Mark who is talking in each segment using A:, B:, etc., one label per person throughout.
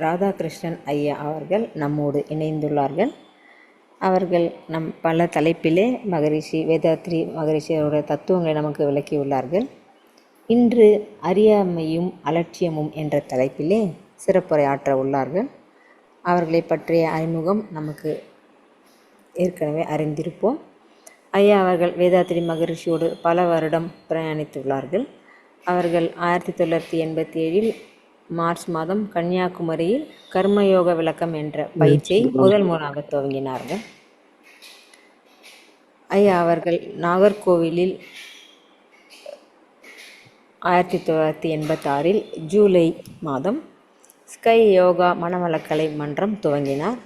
A: ராதாகிருஷ்ணன் ஐயா அவர்கள் நம்மோடு இணைந்துள்ளார்கள். அவர்கள் பல தலைப்பிலே மகரிஷி வேதாத்ரி மகரிஷியோட தத்துவங்களை நமக்கு விளக்கியுள்ளார்கள். இன்று அறியாமையும் அலட்சியமும் என்ற தலைப்பிலே சிறப்புரையாற்ற உள்ளார்கள். அவர்களை பற்றிய அறிமுகம் நமக்கு ஏற்கனவே அறிந்திருப்போம். ஐயா அவர்கள் வேதாத்ரி மகரிஷியோடு பல வருடம் பிரயாணித்துள்ளார்கள். அவர்கள் 1987 மார்ச் மாதம் கன்னியாகுமரியில் கர்மயோக விளக்கம் என்ற பயிற்சியை முதல் முறையாக துவங்கினார்கள். ஐயா அவர்கள் நாகர்கோவிலில் 1986 ஜூலை மாதம் ஸ்கை யோகா மனவளக்கலை மன்றம் துவங்கினார்.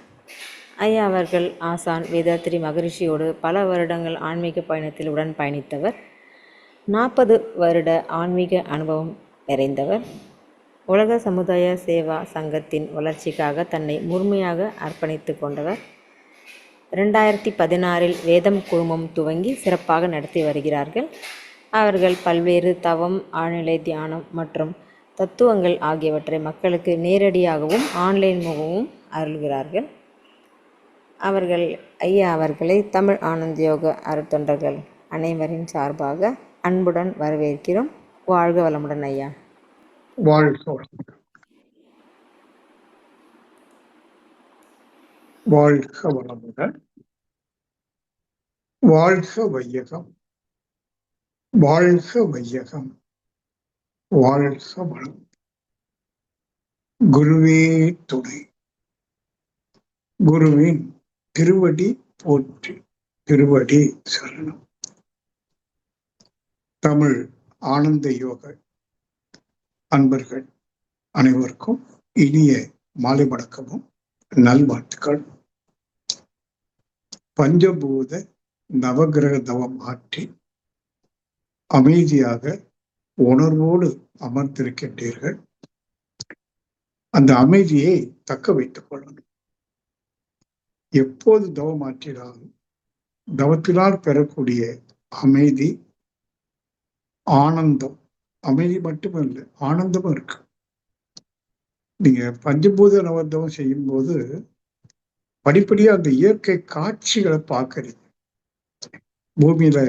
A: ஐயா அவர்கள் ஆசான் வேதாத்ரி மகரிஷியோடு பல வருடங்கள் ஆன்மீக பயணத்தில் உடன் பயணித்தவர். 40 வருட ஆன்மீக அனுபவம் நிறைந்தவர். உலக சமுதாய சேவா சங்கத்தின் வளர்ச்சிக்காக தன்னை முழுமையாக அர்ப்பணித்து கொண்டவர். 2016 வேதம் குழுமம் துவங்கி சிறப்பாக நடத்தி வருகிறார்கள். அவர்கள் பல்வேறு தவம், ஆழ்நிலை தியானம் மற்றும் தத்துவங்கள் ஆகியவற்றை மக்களுக்கு நேரடியாகவும் ஆன்லைன் மூலமும் அருள்கிறார்கள். ஐயா அவர்களை தமிழ் ஆனந்த யோக அருத்தொண்டர்கள் அனைவரின் சார்பாக அன்புடன் வரவேற்கிறோம். வாழ்க வளமுடன் ஐயா.
B: வாழ்க வளமுடன். வாழ்க வையகம், வாழ்க வையகம், வாழ்க வளம். குருவே துணை. குருவின் திருவடி போற்றி, திருவடி சரணம். தமிழ் ஆனந்த யோக அன்பர்கள் அனைவருக்கும் இனிய மாலை வணக்கமும் நல்வாழ்த்துக்கள். பஞ்சபூத நவகிரக தவம் ஆற்றி அமைதியாக உணர்வோடு அமர்ந்திருக்கின்றீர்கள். அந்த அமைதியை தக்க வைத்துக் கொள்ளணும். எப்போது தவம் ஆற்றினாலும் தவத்தினால் பெறக்கூடிய அமைதி, ஆனந்தம், அமைதி மட்டுமல்ல ஆனந்தமும் இருக்கு. நீங்க பஞ்சபூத நவதவம் செய்யும் போது படிப்படியா அந்த இயற்கை காட்சிகளை பார்க்கறீங்க. பூமியில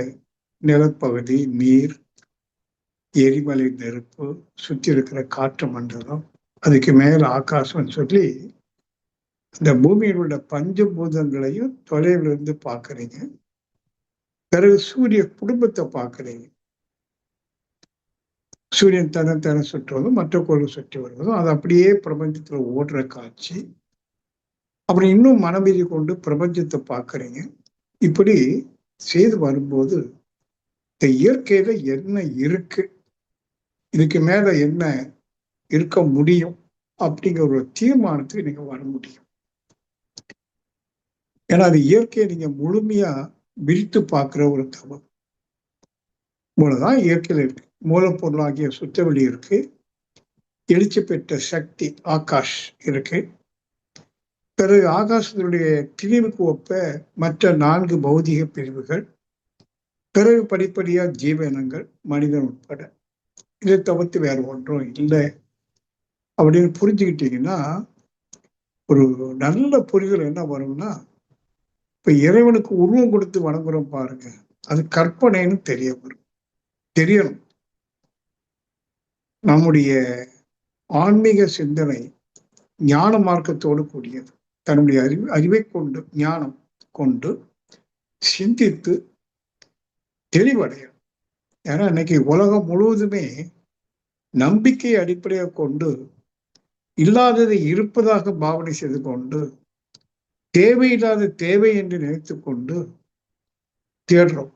B: நிலப்பகுதி, நீர், எரிமலை நெருப்பு, சுற்றி இருக்கிற காற்று மண்டலம், அதுக்கு மேல ஆகாசம் சொல்லி இந்த பூமியில் உள்ள பஞ்சபூதங்களையும் தொலைவில் இருந்து பார்க்கறீங்க. பிறகு சூரிய குடும்பத்தை பார்க்கறீங்க. சூரியன் தன சுற்றுவதும் மற்ற கோள்கள் சுற்றி வருவதும் அது அப்படியே பிரபஞ்சத்துல ஓடுற காட்சி. அப்படி இன்னும் மனமீறி கொண்டு பிரபஞ்சத்தை பார்க்கறீங்க. இப்படி செய்து வரும்போது இந்த இயற்கையில என்ன இருக்கு, இதுக்கு மேல என்ன இருக்க முடியும் அப்படிங்கிற ஒரு தீர்மானத்துக்கு நீங்க வர முடியும். ஏன்னா அது இயற்கையை நீங்க முழுமையா விரித்து பார்க்கிற ஒரு தவம். மூலதான் இயற்கையில இருக்கு. மூலப்பொருளாகிய சுத்தவெளி இருக்கு, எழுச்சி பெற்ற சக்தி ஆகாஷ் இருக்கு. பிறகு ஆகாசத்தினுடைய திணிவுக்கு ஒப்ப மற்ற 4 பௌதிக பிரிவுகள், பிறகு படிப்படியா ஜீவனங்கள், மனிதன் உட்பட. இதை தவிர்த்து வேற ஒன்றும் இல்லை அப்படின்னு புரிஞ்சுக்கிட்டீங்கன்னா ஒரு நல்ல புரிதல் என்ன வரும்னா, இப்ப இறைவனுக்கு உருவம் கொடுத்து வணங்குறோம் பாருங்க, அது கற்பனைன்னு தெரியணும். நம்முடைய ஆன்மீக சிந்தனை ஞான மார்க்கத்தோடு கூடியது. தன்னுடைய அறிவை கொண்டு, ஞானம் கொண்டு சிந்தித்து தெளிவடையும். ஏன்னா இன்னைக்கு உலகம் முழுவதுமே நம்பிக்கை அடிப்படையாக கொண்டு இல்லாததை இருப்பதாக பாவனை செய்து கொண்டு தேவையில்லாத தேவை என்று நினைத்து கொண்டு தேடுறோம்.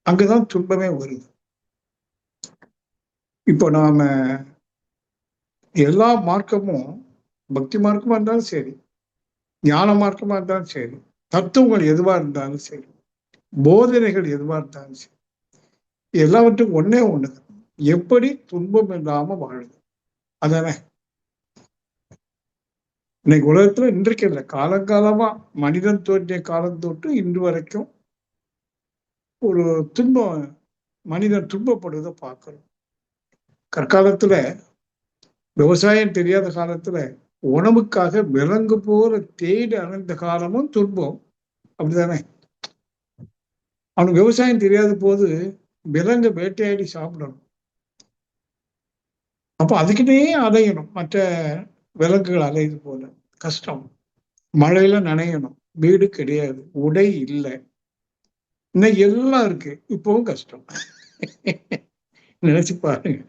B: அங்குதான் துன்பமே வருது. இப்போ நாம எல்லா மார்க்கமும், பக்தி மார்க்கமா இருந்தாலும் சரி, ஞான மார்க்கமா இருந்தாலும் சரி, தத்துவங்கள் எதுவா இருந்தாலும் சரி, போதனைகள் எதுவா இருந்தாலும் சரி, எல்லாவற்றுக்கும் ஒன்னே ஒண்ணுதான், எப்படி துன்பம் இல்லாம வாழுது. அதானே இன்னைக்கு உலகத்துல இன்றைக்கு இல்லை, காலங்காலமா மனிதன் தோன்றிய காலம் தொட்டு இன்று வரைக்கும் ஒரு துன்பம், மனிதன் துன்பப்படுவதை பார்க்கிறோம். கற்காலத்துல விவசாயம் தெரியாத காலத்துல உணவுக்காக விலங்கு போல தேடி அலைந்த காலமும் துன்பம். அப்படிதானே? அவனுக்கு விவசாயம் தெரியாத போது விலங்கு வேட்டையாடி சாப்பிடணும். அப்ப அதுக்கிட்டே அலையணும். மற்ற விலங்குகள் அலையுது போல கஷ்டம். மழையில நனையணும், வீடு கிடையாது, உடை இல்லை, இன்னைக்கு எல்லாம் இருக்கு, இப்பவும் கஷ்டம். நினைச்சு பாருங்க.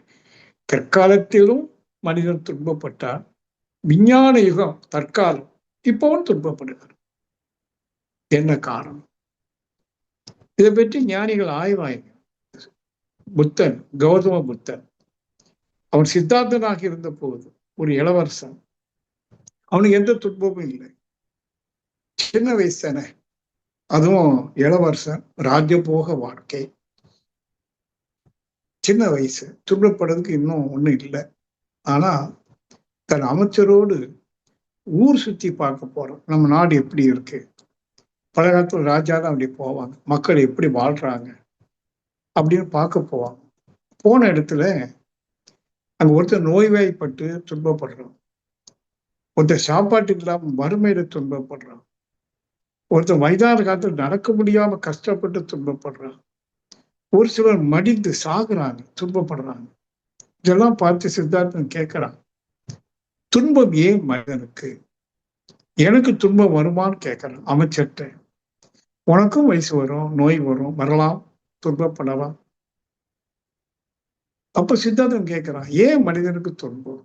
B: தற்காலத்திலும் மனிதன் துன்பப்பட்டார். விஞ்ஞான யுகம் தற்காலம், இப்பவும் துன்பப்படுகிறார். என்ன காரணம்? இதை பற்றி ஞானிகள் ஆய்வாய்ங்க. புத்தன், கௌதம புத்தன், அவன் சித்தார்த்தனாக இருந்த போது ஒரு இளவரசன், அவனுக்கு எந்த துன்பமும் இல்லை. சின்ன வயசு தானே, அதுவும் இளவரசன், ராஜ்யபோக வாழ்க்கை, சின்ன வயசு, துன்பப்படுறதுக்கு இன்னும் ஒண்ணும் இல்லை. ஆனா தன் அமைச்சரோடு ஊர் சுத்தி பார்க்க போறோம். நம்ம நாடு எப்படி இருக்கு, பல காலத்துல ராஜா தான் அப்படி போவாங்க, மக்கள் எப்படி வாழ்றாங்க அப்படின்னு பார்க்க போவாங்க. போன இடத்துல அங்க ஒருத்தர் நோய்வாய்ப்பட்டு துன்பப்படுறான், ஒருத்தர் சாப்பாட்டுக்கு இல்லாம வறுமையில துன்பப்படுறான், ஒருத்தர் வயதான காலத்துல நடக்க முடியாம கஷ்டப்பட்டு துன்பப்படுறான், ஒரு சிலர் மடிந்து சாகுறாங்க, துன்பப்படுறாங்க. இதெல்லாம் பார்த்து சித்தார்த்தன் கேட்கிறான், துன்பம் ஏன் மனிதனுக்கு? எனக்கு துன்பம் வருமானு கேட்கிறான் அமைச்சர்கிட்ட. உனக்கும் வயசு வரும், நோய் வரும், வரலாம், துன்பப்படலாம். அப்ப சித்தார்த்தன் கேட்கிறான், ஏன் மனிதனுக்கு துன்பம்?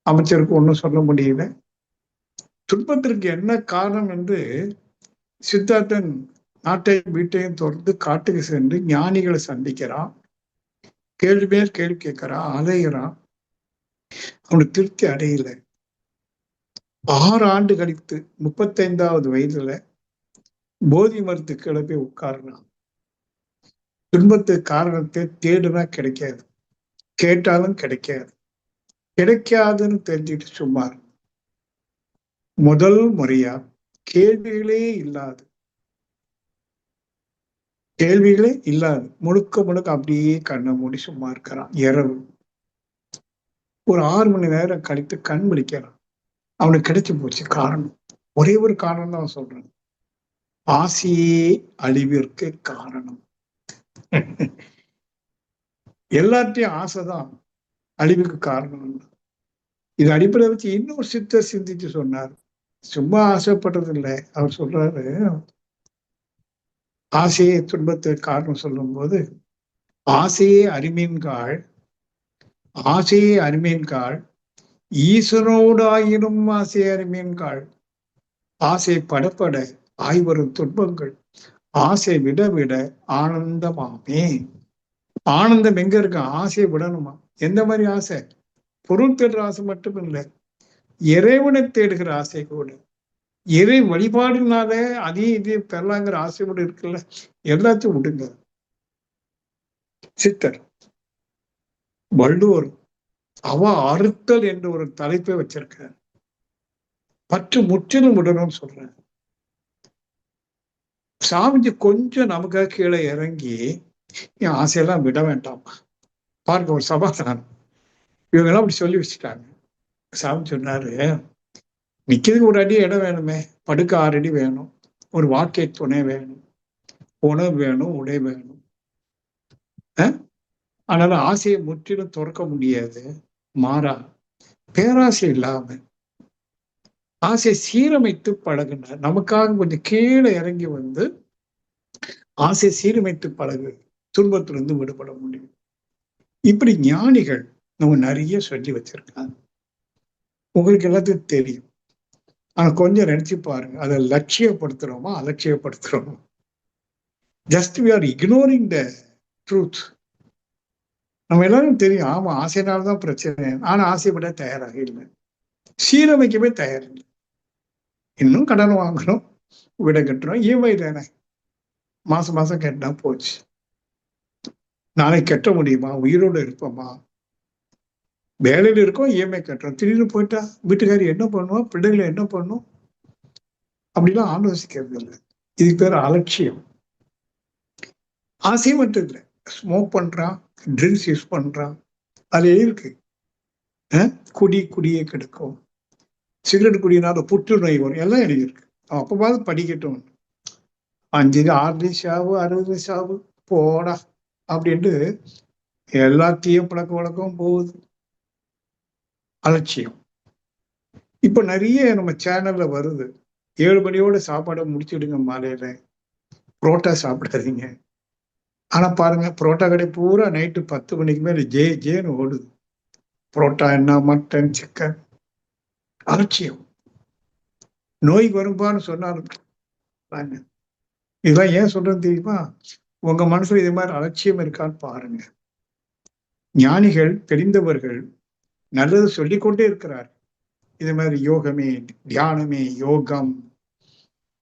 B: அமைச்சருக்கு ஒன்றும் சொல்ல முடியல. துன்பத்திற்கு என்ன காரணம் என்று சித்தார்த்தன் நாட்டையும் வீட்டையும் தொடர்ந்து காட்டுக்கு சென்று ஞானிகளை சந்திக்கிறான், கேள்வி மேல் கேள்வி கேட்கிறான், அலைகிறான். அவனுக்கு திருப்தி அடையல. 6 ஆண்டு கழித்து 35வது வயதுல போதி மரத்து கிளப்பி உட்காரலாம். துன்பத்துக்கு காரணத்தை தேடுனா கிடைக்காது, கேட்டாலும் கிடைக்காது, கிடைக்காதுன்னு தெரிஞ்சுட்டு சும்மா முதல் முறையா கேள்விகளே இல்லாது முழுக்க முழுக்க அப்படியே கண்ணை மூடி சும்மா இருக்கிறான். இரவு ஒரு 6 மணி நேரம் கழித்து கண் விழிக்கிறான். அவனுக்கு கிடைச்சு போச்சு காரணம். ஒரே ஒரு காரணம் தான் அவன் சொல்றான், ஆசையே அழிவிற்கு காரணம். எல்லாத்தையும் ஆசைதான் அழிவுக்கு காரணம். இது அடிப்படையை வச்சு இன்னொரு சித்தர் சிந்திச்சு சொன்னார். சும்மா ஆசைப்படுறது இல்லை, அவர் சொல்றாரு, ஆசையே துன்பத்துக்கு காரணம் சொல்லும் போது, ஆசையே அருமீன்காள் ஈசனோடாயினும் ஆசை அருமீன்காள். ஆசை படப்பட ஆய்வரும் துன்பங்கள் ஆசை விட விட ஆனந்தமாமே. ஆனந்தம் எங்க இருக்கு? ஆசையை விடணுமா? எந்த மாதிரி ஆசை? பொருள் தேடுற ஆசை மட்டும் இல்லை, இறைவனை தேடுகிற ஆசை கூட, இறை வழிபாடுனால அதையும் இதையும் பெறலாங்கிற ஆசை கூட இருக்குல்ல, எல்லாத்தையும் விடுங்க. சித்தர் வள்ளுவர் அவ அறுத்தல் என்று ஒரு தலைப்பை வச்சிருக்கார். பற்று முற்றிலும் விடணும்னு சொல்றேன். சாமிஜி கொஞ்சம் நமக்காக கீழே இறங்கி என் ஆசையெல்லாம் விட வேண்டாம் பார்க்க ஒரு சமாதானம், இவங்கெல்லாம் அப்படி சொல்லி வச்சுட்டாங்க. சாமி சொன்னாரு, நிக்கிறதுக்கு ஒரு அடி இடம் வேணுமே, படுக்க 6 அடி வேணும், ஒரு வாழ்க்கை துணை வேணும், உணவு வேணும், உடை வேணும். அதனால ஆசையை முற்றிலும் துறக்க முடியாது. மாறா பேராசை இல்லாம ஆசையை சீரமைத்து பழகுனார். நமக்காக கொஞ்சம் கீழே இறங்கி வந்து ஆசையை சீரமைத்து பழகு, துன்பத்திலிருந்து விடுபட முடியும். இப்படி ஞானிகள் நம்ம நிறைய சொல்லி வச்சிருக்காங்க. உங்களுக்கு எல்லாத்துக்கும் தெரியும். ஆனா கொஞ்சம் நினைச்சு பாருங்க, அதை லட்சியப்படுத்துறோமா அலட்சியப்படுத்துறோமா? Just we are ignoring the truth. நம்ம எல்லாரும் தெரியும், ஆமா ஆசைனால்தான் பிரச்சனை, ஆனா ஆசைப்பட தயாராக இல்லை, சீரமைக்கவே தயார் இல்லை. இன்னும் கடன் வாங்குறோம், விட கட்டுறோம், இஎம்ஐ தானே, மாசம் மாசம் கட்டினா போச்சு. நாளைக்கு கட்ட முடியுமா? உயிரோடு இருப்போமா? வேலையில இருக்கோம், இஎம்ஐ கட்டுறோம், திடீர்னு போயிட்டா வீட்டுக்காரி என்ன பண்ணுவோம், பிள்ளைகளை என்ன பண்ணும், அப்படிலாம் ஆலோசிக்கிறது இல்லை. இதுக்கு பேர் அலட்சியம். ஆசை மட்டும் இல்லை, ஸ்மோக் பண்றான், ட்ரிங்க்ஸ் யூஸ் பண்றான், அது இருக்கு. குடியே கெடுக்கும், சிகரெட் குடியினால புற்றுநோய் வரும், எல்லாம் எழுதியிருக்கு. அப்பவாது படிக்கட்டும். 5 6 சாவு 60 சாவு போடா அப்படின்ட்டு எல்லாத்தையும் பழக்க வழக்கம் போகுது. அலட்சியம். இப்ப நிறைய நம்ம சேனல்ல வருது, 7 மணியோட சாப்பாடை முடிச்சுடுங்க, மாலையில புரோட்டா சாப்பிடாதீங்க. ஆனா பாருங்க, புரோட்டா கடை பூரா நைட்டு 10 மணிக்கு மேல ஜேன்னு ஓடுது. புரோட்டா என்ன, மட்டன், சிக்கன். அலட்சியம். நோய் வரும்பான்னு சொன்னாலும் இதெல்லாம் ஏன் சொல்றது தெரியுமா? உங்க மனசுல இது மாதிரி அலட்சியம் இருக்கான்னு பாருங்க. ஞானிகள், தெரிந்தவர்கள் நல்லது சொல்லிக்கொண்டே இருக்கிறார். இது மாதிரி யோகமே தியானமே யோகம்,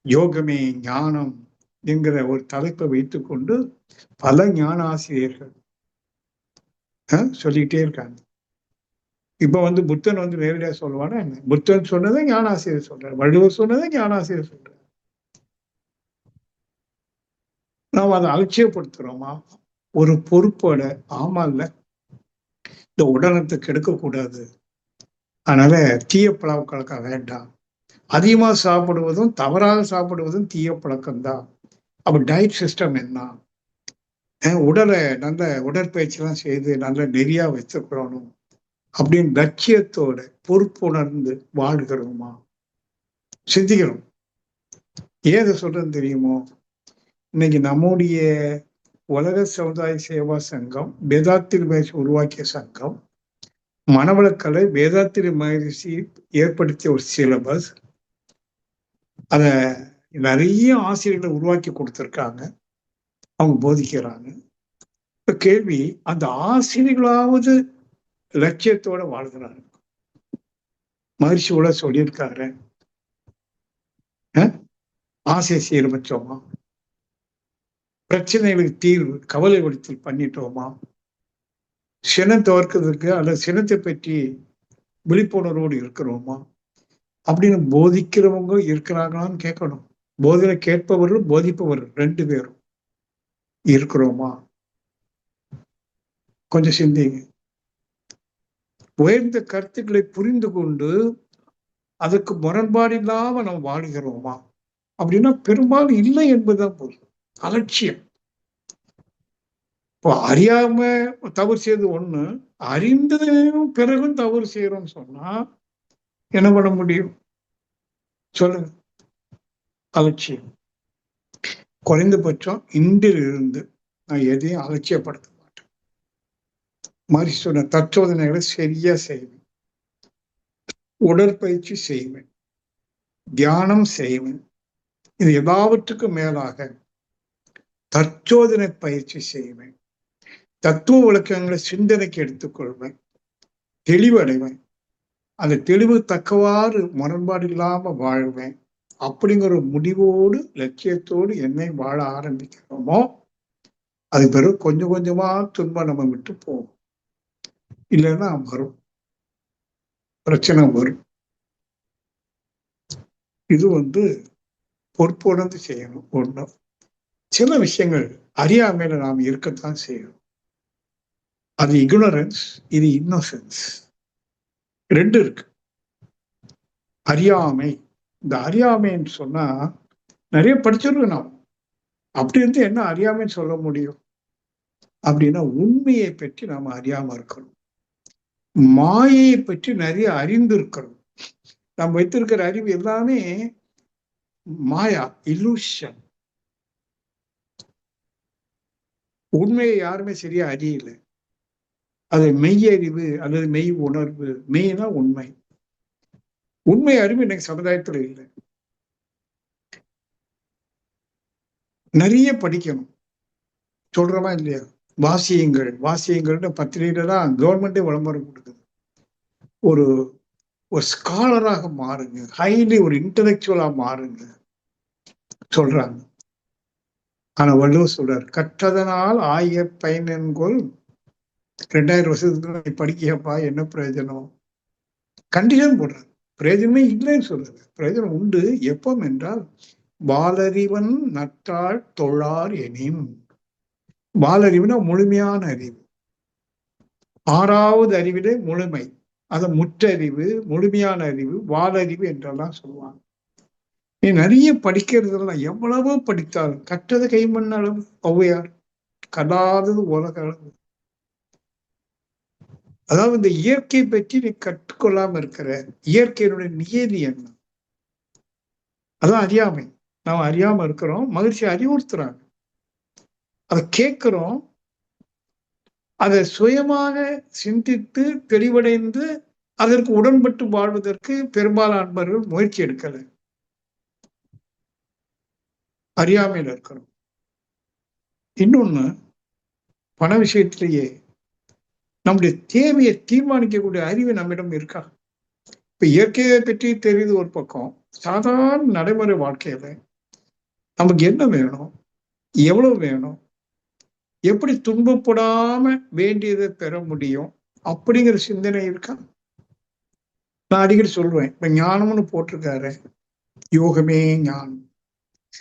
B: யோகமே ஞானம் என்கிற ஒரு தலைப்பை வைத்துக்கொண்டு பல ஞான ஆசிரியர்கள் சொல்லிக்கிட்டே இருக்காங்க. இப்ப புத்தன் நேரடியா சொல்லுவானா என்ன? புத்தன் சொன்னதை ஞானாசிரியர் சொல்றார், வள்ளுவர் சொன்னதை ஞானாசிரியர் சொல்றார். நாம் அதை அலட்சியப்படுத்துறோமா? ஒரு பொறுப்போட, ஆமா இல்ல, இந்த உடலத்தை கெடுக்கக்கூடாது, அதனால தீய பழக்கம் வேண்டாம், அதிகமா சாப்பிடுவதும் தவறாக சாப்பிடுவதும் தீய பழக்கம்தான். அப்ப டயட் சிஸ்டம் என்ன? உடலை நல்ல உடற்பயிற்சி எல்லாம் செய்து நல்ல நெறியா வச்சுக்கணும் அப்படின்னு லட்சியத்தோட பொறுப்புணர்ந்து வாழ்கிறோமா? சிந்திக்கிறோம். ஏன் இதை சொல்றேன்னு தெரியுமோ? இன்னைக்கு நம்முடைய உலக சமுதாய சேவா சங்கம், வேதாத்திரி மகரிஷி உருவாக்கிய சங்கம், மனவளக்கலை வேதாத்திரி மகரிஷி ஏற்படுத்திய ஒரு சிலபஸ், அத நிறைய ஆசிரியர்களை உருவாக்கி கொடுத்துருக்காங்க, அவங்க போதிக்கிறாங்க. இப்ப கேள்வி, அந்த ஆசிரியர்களாவது லட்சியத்தோட வாழ்கிறாங்க? மகரிஷி கூட சொல்லியிருக்காரு, ஆசை சீரமைச்சோமா, பிரச்சனைகளுக்கு தீர்வு கவலை வடித்தல் பண்ணிட்டோமா, சினம் தவிர்க்கிறதுக்கு அல்லது சினத்தை பற்றி விழிப்புணர்வோடு இருக்கிறோமா அப்படின்னு போதிக்கிறவங்க இருக்கிறாங்களான்னு கேட்கணும். போதனை கேட்பவர்கள் போதிப்பவர்கள் 2 பேரும் இருக்கிறோமா? கொஞ்சம் சிந்திங்க. உயர்ந்த கருத்துக்களை புரிந்து கொண்டு அதுக்கு முரண்பாடு இல்லாம நம்ம வாழ்கிறோமா அப்படின்னா பெரும்பாலும் இல்லை என்பதுதான் பொருள். அலட்சியம். இப்போ அறியாம தவறு செய்வது ஒண்ணு, அறிந்ததும் பிறகும் தவறு செய்யறோம்னு சொன்னா என்ன பண்ண முடியும் சொல்லுங்க? அலட்சியம். குறைந்தபட்சம் இன்றிலிருந்து நான் எதையும் அலட்சியப்படுத்த மாட்டேன். மாதிரி சொன்ன தற்சோதனைகளை சரியா செய்வேன், உடற்பயிற்சி செய்வேன், தியானம் செய்வேன். இது எல்லாவற்றுக்கும் மேலாக தற்சோதனை பயிற்சி செய்வேன், தத்துவ விளக்கங்களை சிந்தனைக்கு எடுத்துக்கொள்வேன், தெளிவடைவேன், அந்த தெளிவு தக்கவாறு முரண்பாடு இல்லாம வாழ்வேன். அப்படிங்கிற ஒரு முடிவோடு லட்சியத்தோடு என்னை வாழ ஆரம்பிக்கிறோமோ அது பிறகு கொஞ்சம் கொஞ்சமா துன்பம் நம்ம விட்டு போகும். இல்லைன்னா வரும், பிரச்சனை வரும். இது பொறுப்புணர்ந்து செய்யணும். ஒண்ணு, சில விஷயங்கள் அறியாமையில நாம் இருக்கத்தான் செய்யணும். அது இக்னோரன்ஸ், இது இன்னோசன்ஸ், 2 இருக்கு. அறியாமை, இந்த அறியாமைன்னு சொன்னா நிறைய படிச்சிருக்கோம் நாம். அப்படி இருந்து என்ன அறியாமைன்னு சொல்ல முடியும் அப்படின்னா, உண்மையை பற்றி நாம அறியாம இருக்கணும், மாயையை பற்றி நிறைய அறிந்து இருக்கணும். நாம் வைத்திருக்கிற அறிவு எல்லாமே மாயா, இல்லூஷன். உண்மையை யாருமே சரியா அறியல. அது மெய்யறிவு அல்லது மெய் உணர்வு. மெய்னா உண்மை. உண்மை அறிவு இன்னைக்கு சமுதாயத்துல இல்லை. நிறைய படிக்கணும், சொல்றோமா இல்லையா? வாசியங்கள் வாசியங்கள்னு பத்திரிகையில தான் கவர்மெண்டே விளம்பரம் கொடுக்குது. ஒரு ஒரு ஸ்காலராக மாறுங்க, ஹைலி ஒரு இன்டலெக்சுவலா மாறுங்க சொல்றாங்க. ஆனா வள்ளுவர் சொல்றார், கற்றதனால் ஆய பயனென்கொள். 2000 வருஷத்துக்கு நீ படிக்கப்பா, என்ன பிரயோஜனம்? கண்டிஷன் போடுறாரு. பிரயோஜனமே இல்லைன்னு சொல்றாரு. பிரயோஜனம் உண்டு. எப்பம் என்றால் வாலறிவன் நற்றாள் தொழார் எனின். வாலறிவுனா முழுமையான அறிவு. 6வது அறிவிலே முழுமை. அதை முற்றறிவு, முழுமையான அறிவு, வாலறிவு என்றெல்லாம் சொல்லுவாங்க. நீ நிறைய படிக்கிறதுலாம் எவ்வளவோ படித்தாலும் கற்றது கைமண் அளவு. ஔவையார் கல்லாதது உலக அளவு. அதாவது இந்த இயற்கை பற்றி நீ கற்றுக்கொள்ளாம இருக்கிற, இயற்கையினுடைய நியதி என்ன? அதான் அறியாமை. நாம் அறியாம இருக்கிறோம். மகிழ்ச்சி அறிவுறுத்துறாங்க, அதை கேட்கிறோம். அதை சுயமாக சிந்தித்து தெளிவடைந்து அதற்கு உடன்பட்டு வாழ்வதற்கு பெரும்பாலான அன்பர்கள் முயற்சி எடுக்கல. அறியாமையில் இருக்கிறோம். இன்னொன்னு, பண விஷயத்திலேயே நம்முடைய தேவையை தீர்மானிக்கக்கூடிய அறிவு நம்மிடம் இருக்கா? இப்ப இயற்கையை பற்றி தெரியுது ஒரு பக்கம், சாதாரண நடைமுறை வாழ்க்கையில நமக்கு என்ன வேணும், எவ்வளவு வேணும், எப்படி துன்பப்படாம வேண்டியதை பெற முடியும் அப்படிங்கிற சிந்தனை இருக்கா? நான் அடிக்கடி சொல்லுவேன், இப்ப ஞானம்னு போட்டிருக்காரு, யோகமே ஞானம்.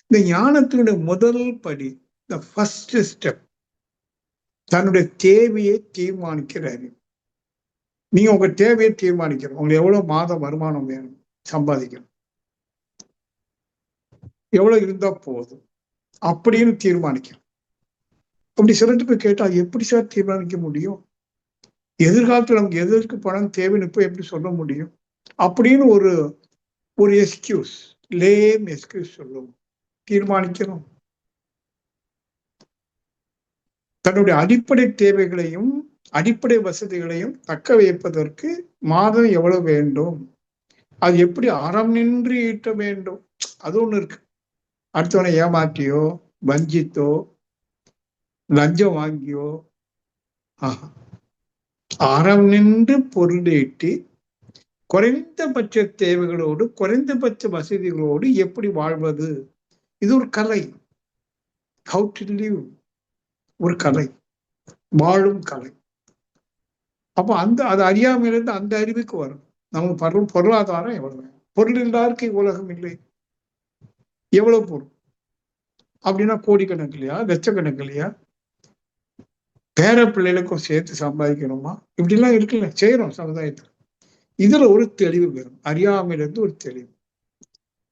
B: இந்த ஞானத்தினுடைய முதல் படி, த ஃபர்ஸ்ட் ஸ்டெப், தன்னுடைய தேவையை தீர்மானிக்கிற அறிவு. நீங்க உங்க தேவையை தீர்மானிக்கணும். உங்களுக்கு எவ்வளவு மாத வருமானம் வேணும், சம்பாதிக்கணும், எவ்வளவு இருந்தா போதும் அப்படின்னு தீர்மானிக்கணும். அப்படி சிலட்டு போய் கேட்டா எப்படி சார் தீர்மானிக்க முடியும், எதிர்காலத்துல நமக்கு எதற்கு பணம் தேவைன்னு இப்ப எப்படி சொல்ல முடியும் அப்படின்னு ஒரு எக்ஸ்கியூஸ், லேம் எக்ஸ்கியூஸ் சொல்லுவோம். தீர்மானிக்கணும். தன்னுடைய அடிப்படை தேவைகளையும் அடிப்படை வசதிகளையும் தக்க வைப்பதற்கு மாதம் எவ்வளவு வேண்டும், அது எப்படி அறம் நின்று ஈட்ட வேண்டும், அது ஒண்ணு இருக்கு. அடுத்தவனை ஏமாற்றியோ வஞ்சித்தோ லஞ்சம் வாங்கியோ அறம் நின்று பொருள் ஈட்டி குறைந்தபட்ச தேவைகளோடு குறைந்தபட்ச வசதிகளோடு எப்படி வாழ்வது, இது ஒரு கலை. ஹவு டு லிவ், ஒரு கலை, வாழும் கலை. அப்போ அது அறியாமையிலிருந்து அந்த அறிவுக்கு வரும். நமக்கு பொருளாதாரம் எவ்வளவு வேணும், பொருள் இல்லாருக்கு உலகம் இல்லை. எவ்வளவு பொருள் அப்படின்னா கோடிக்கணக்கு இல்லையா, லட்சக்கணக்கு இல்லையா, பேர பிள்ளைகளுக்கும் சேர்த்து சம்பாதிக்கணுமா, இப்படிலாம் இருக்குல்ல, செய்யறோம் சமுதாயத்தில். இதுல ஒரு தெளிவு வரும், அறியாமையிலிருந்து ஒரு தெளிவு.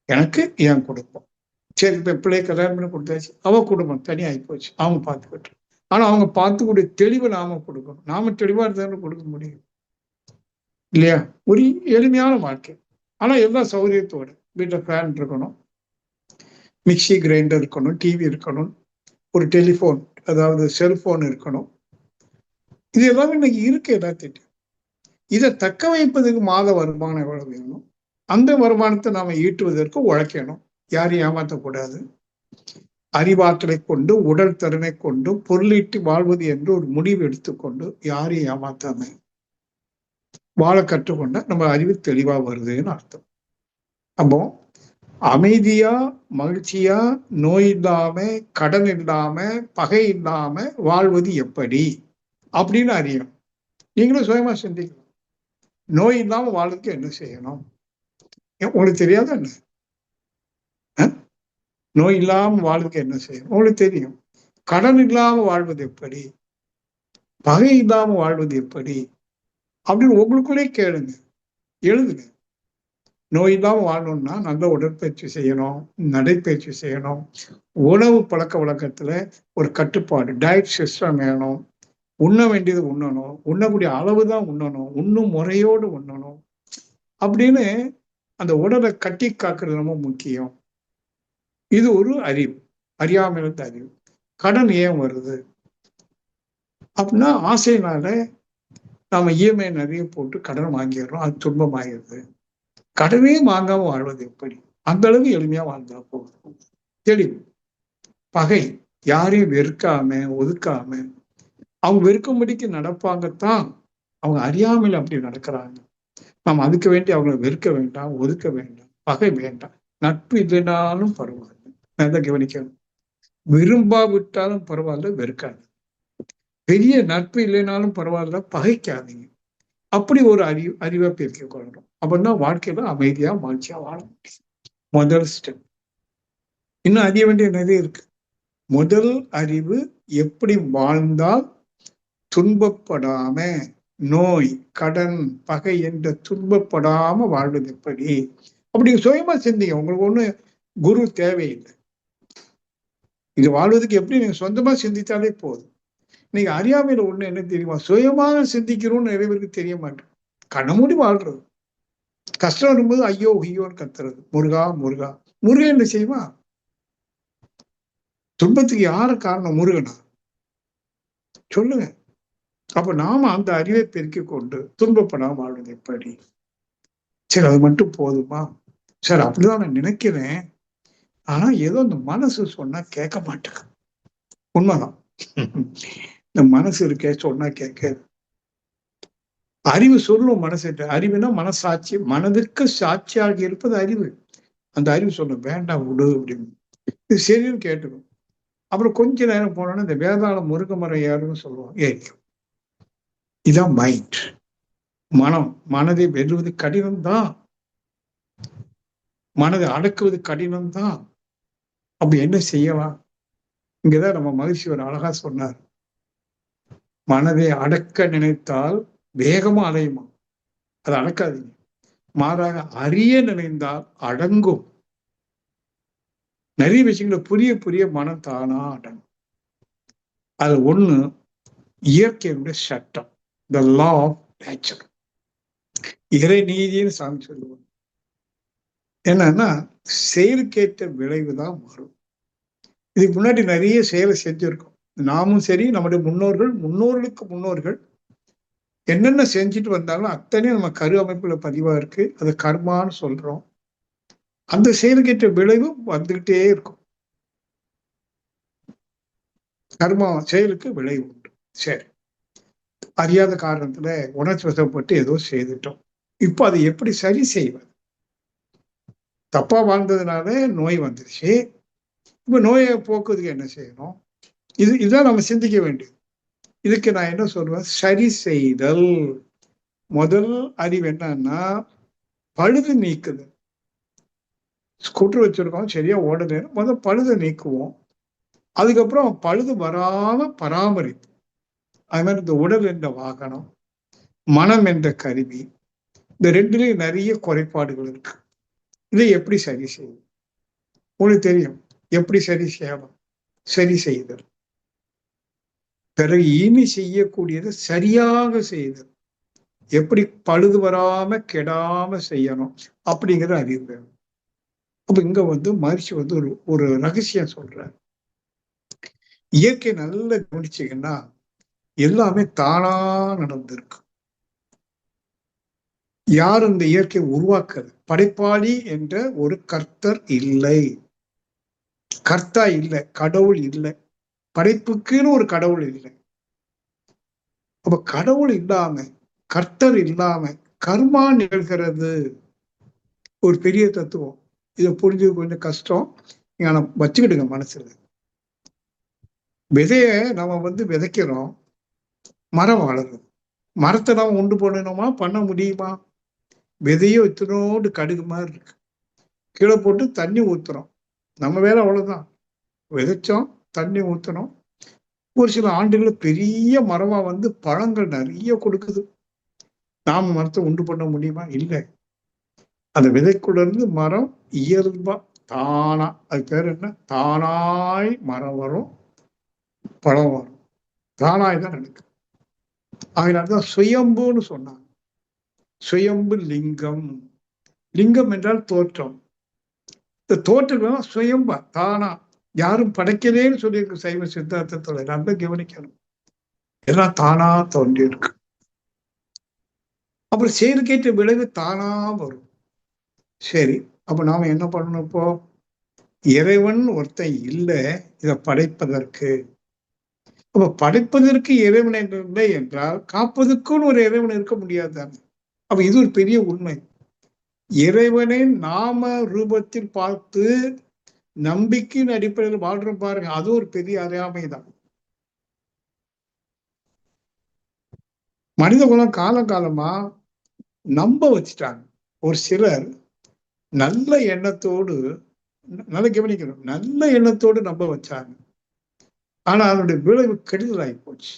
B: எனக்கு என் குடும்பம் சரி, இப்ப பிள்ளைய கல்யாணம் பண்ணி கொடுத்தாச்சு, அவ குடும்பம் தனியாகி போச்சு, அவங்க பார்த்துக்கிட்டு. ஆனா அவங்க பார்த்துக்கூடிய தெளிவை நாம கொடுக்கணும். நாம தெளிவா இருந்தாலும் கொடுக்க முடியும் இல்லையா? ஒரு எளிமையான வாழ்க்கை, ஆனா எல்லா சௌகரியத்தோடு. வீட்டுல ஃபேன் இருக்கணும், மிக்சி கிரைண்டர் இருக்கணும், டிவி இருக்கணும், ஒரு டெலிஃபோன் அதாவது செல்போன் இருக்கணும். இது எல்லாமே இன்னைக்கு இருக்கு எல்லாத்திட்டும். இதை தக்க வைப்பதற்கு மாத வருமானம் எவ்வளவு வேணும், அந்த வருமானத்தை நாம ஈட்டுவதற்கு உழைக்கணும். யாரையும் ஏமாற்றக்கூடாது. அறிவாற்றலை கொண்டு உடல் திறனை கொண்டு பொருளீட்டி வாழ்வது என்று ஒரு முடிவு எடுத்துக்கொண்டு யாரையும் ஏமாத்தாம வாழ கற்றுக்கொண்ட நம்ம அறிவு தெளிவா வருதுன்னு அர்த்தம். அப்போ அமைதியா மகிழ்ச்சியா நோய் இல்லாம கடன் இல்லாம பகை இல்லாம வாழ்வது எப்படி அப்படின்னு அறியணும். நீங்களும் சுயமா சிந்திக்கலாம். நோய் இல்லாம வாழ்றதுக்கு என்ன செய்யணும், உங்களுக்கு தெரியாத என்ன? நோய் இல்லாம வாழ்றதுக்கு என்ன செய்யணும் உங்களுக்கு தெரியும். கடன் இல்லாம வாழ்வது எப்படி, பகை இல்லாம வாழ்வது எப்படி அப்படின்னு உங்களுக்குள்ளே கேளுங்க, எழுதுங்க. நோய் இல்லாம வாழணும்னா நல்ல உடற்பயிற்சி செய்யணும், நடைப்பயிற்சி செய்யணும், உணவு பழக்க வழக்கத்துல ஒரு கட்டுப்பாடு, டயட் சிஸ்டம் வேணும், உண்ண வேண்டியது உண்ணணும், உண்ணக்கூடிய அளவுதான் உண்ணணும், உண்ணும் முறையோடு உண்ணணும் அப்படின்னு அந்த உடலை கட்டி காக்குறது ரொம்ப முக்கியம். இது ஒரு அறிவு, அறியாமையிலிருந்து அறிவு. கடன் ஏன் வருது அப்படின்னா ஆசையினால நாம இஎம்ஐ நிறைய போட்டு கடன் வாங்கிடுறோம், அது துன்பமாயிருது. கடனே வாங்காம வாழ்வது எப்படி, அந்த அளவுக்கு எளிமையா வாழ்ந்தா போதும். தெளிவு. பகை, யாரையும் வெறுக்காம ஒதுக்காம அவங்க வெறுக்கும்படிக்கு நடப்பாங்கத்தான். அவங்க அறியாமையில் அப்படி நடக்கிறாங்க. நாம் அதுக்கு வேண்டி அவங்களை வெறுக்க வேண்டாம், ஒதுக்க வேண்டாம், பகை வேண்டாம். நட்பு இல்லைனாலும் பரவாயில்ல, நல்லா கவனிக்கணும். விரும்பாவிட்டாலும் பரவாயில்ல, வெறுக்காது. பெரிய நட்பு இல்லைனாலும் பரவாயில்ல, பகைக்காதீங்க. அப்படி ஒரு அறிவை பெருக்கிக் கொள்ளணும். அப்படின்னா வாழ்க்கையில அமைதியா மகிழ்ச்சியா வாழ முடியும். முதல் ஸ்டெப். இன்னும் அறிய வேண்டிய நிறைய இருக்கு. முதல் அறிவு எப்படி வாழ்ந்தால் துன்பப்படாம நோய், கடன், பகை என்ற துன்பப்படாம வாழ்வது எப்படி? அப்படி சுயமா சிந்திங்க. உங்களுக்கு ஒண்ணு குரு தேவையில்லை. இது வாழ்வதற்கு எப்படி நீங்க சொந்தமா சிந்தித்தாலே போதும். நீங்க அறியாமையில ஒண்ணு என்ன தெரியுமா? சுயமாக சிந்திக்கிறோம்னு நிறைய பேருக்கு தெரிய மாட்டேன். கண்ண மூடி வாழ்றது. கஷ்டம் வரும்போது ஐயோ ஐயோன்னு கத்துறது. முருகா முருகா. முருகன் என்ன செய்வான்? துன்பத்துக்கு யாரு காரணம்? முருகனா? சொல்லுங்க. அப்ப நாம அந்த அறிவை பெருக்கிக் கொண்டு துன்பப்படாம வாழ்வது எப்படி? சரி, அது மட்டும் போதுமா? சரி, அப்படிதான் நான் நினைக்கிறேன். ஆனா ஏதோ அந்த மனசு சொன்னா கேட்க மாட்டேங்க. உண்மைதான். இந்த மனசு இருக்கே சொன்னா கேட்காது. அறிவு சொல்லும் மனசுட்ட. அறிவுனா மனசாட்சி. மனதுக்கு சாட்சியாக இருப்பது அறிவு. அந்த அறிவு சொல்லும் வேண்டாம் விடு அப்படின்னு. இது சரின்னு கேட்டுக்கும். அப்புறம் கொஞ்ச நேரம் போனோன்னா இந்த வேதாளம் முருங்க மரம் ஏறுன்னு சொல்லுவோம். ஏறிக்கும். இதான் மைண்ட். மனம். மனதை வெல்லுவது கடினம் தான். மனதை அடக்குவது கடினம் தான். அப்ப என்ன செய்யலாம்? இங்கதான் நம்ம மகிழ்ச்சி ஒரு அழகா சொன்னார். மனதை அடக்க நினைத்தால் வேகமா அலையுமா? அதை அடக்காதீங்க. மாறாக அறிய நினைந்தால் அடங்கும். நிறைய விஷயங்களை புரிய புரிய மனம் தானா அடங்கும். அது ஒண்ணு இயற்கையுடைய சட்டம். த லா ஆஃப் நேச்சர். இறை நீதின்னு சாமி சொல்லுவோம். என்னன்னா செயலுக்கேற்ற விளைவு தான் மாறும். இதுக்கு முன்னாடி நிறைய செயலை செஞ்சிருக்கோம். நாமும் சரி, நம்முடைய முன்னோர்கள், முன்னோர்களுக்கு முன்னோர்கள் என்னென்ன செஞ்சுட்டு வந்தாலும் அத்தனையும் நம்ம கரு அமைப்புல பதிவா இருக்கு. அது கர்மான்னு சொல்றோம். அந்த செயலுக்கேற்ற விளைவு வந்துகிட்டே இருக்கும். கர்மா செயலுக்கு விளைவு உண்டு. சரி, அறியாத காரணத்துல உணர்ச்சி வசப்பட்டு ஏதோ செய்துட்டோம். இப்போ அதை எப்படி சரி செய்வது? தப்பா வாழ்ந்ததுனால நோய் வந்துருச்சு. இப்ப நோயை போக்குவதுக்கு என்ன செய்யணும்? இதுதான் நம்ம சிந்திக்க வேண்டியது. இதுக்கு நான் என்ன சொல்றேன்? சரி செய்தல். முதல் அறிவு என்னன்னா பழுது நீக்குது. ஸ்கூட்டர் வச்சிருக்கோம், சரியா ஓடுது. முதல் பழுதை நீக்குவோம். அதுக்கப்புறம் பழுது வராம பராமரிப்பு. அது மாதிரி இந்த உடல் என்ற வாகனம், மனம் என்ற கருவி, இந்த ரெண்டுலயும் நிறைய குறைபாடுகள் இருக்கு. இதை எப்படி சரி செய்யும்? உங்களுக்கு தெரியும் எப்படி சரி செய்யலாம். சரி செய்தல். பிறகு இனி செய்யக்கூடியது சரியாக செய்தல். எப்படி பழுது வராம கெடாம செய்யணும் அப்படிங்கிற அறிவு வேணும். அப்ப இங்க மகிழ்ச்சி ஒரு ஒரு ரகசியம் சொல்றார். இயற்கை நல்லா கவனிச்சீங்கன்னா எல்லாமே தானா நடந்திருக்கு. யார் இந்த இயற்கை உருவாக்குறது? படைப்பாளி என்ற ஒரு கர்த்தர் இல்லை. கர்த்தா இல்லை, கடவுள் இல்லை. படைப்புக்குன்னு ஒரு கடவுள் இல்லை. அப்ப கடவுள் இல்லாம, கர்த்தர் இல்லாம கர்மா நிகழ்கிறது. ஒரு பெரிய தத்துவம். இதை புரிஞ்சது கொஞ்சம் கஷ்டம். ஆனா வச்சுக்கிடுங்க மனசுல. விதைய நம்ம விதைக்கிறோம், மரம் வளரும். மரத்தை நம்ம உண்டு பண்ணணுமா? பண்ண முடியுமா? விதையோ இத்தனோடு கடுகு மாதிரி இருக்கு. கீழே போட்டு தண்ணி ஊத்துறோம். நம்ம வேலை அவ்வளவுதான். விதைச்சோம், தண்ணி ஊத்துறோம். ஒரு சில ஆண்டுகள் பெரிய மரமா பழங்கள் நிறைய கொடுக்குது. நாம மரத்தை உண்டு பண்ண முடியுமா? இல்லை. அந்த விதைக்குள்ள இருந்து மரம் இயல்பா தானா, அது பேர் என்ன? தானாய் மரம் வரும், பழம் வரும். தானாய் தான் நடக்கும். அதனாலதான் சுயம்புன்னு சொன்னாங்க. சுயம்பு லிங்கம். லிங்கம் என்றால் தோற்றம். இந்த தோற்றம் சுயம்பா தானா, யாரும் படைக்கலேன்னு சொல்லியிருக்கு சைவ சித்தாந்தத்துல. நல்லா கவனிக்கணும். எல்லாம் தானா தோன்றி இருக்கு. அப்புறம் செயலுக்கேற்ற விளைவு தானா வரும். சரி, அப்ப நாம என்ன பண்ணணும்? இப்போ இறைவன் ஒருத்தன் இல்லை இதை படைப்பதற்கு. அப்ப படைப்பதற்கு இறைவன் இல்லை என்றால் காப்பதற்குன்னு ஒரு இறைவன் இருக்க முடியாது தானே. அப்ப இது ஒரு பெரிய உண்மை. இறைவனை நாம ரூபத்தில் பார்த்து நம்பிக்கையின் அடிப்படையில் வாழ்றோம் பாருங்க, அது ஒரு பெரிய அறியாமை தான். மனித குலம் காலம் காலமா நம்ப வச்சுட்டாங்க. ஒரு சிலர் நல்ல எண்ணத்தோடு, நல்ல கவனிக்கணும், நல்ல எண்ணத்தோடு நம்ப வச்சாங்க. ஆனா அதனுடைய விளைவு கெடுதலாகி போச்சு.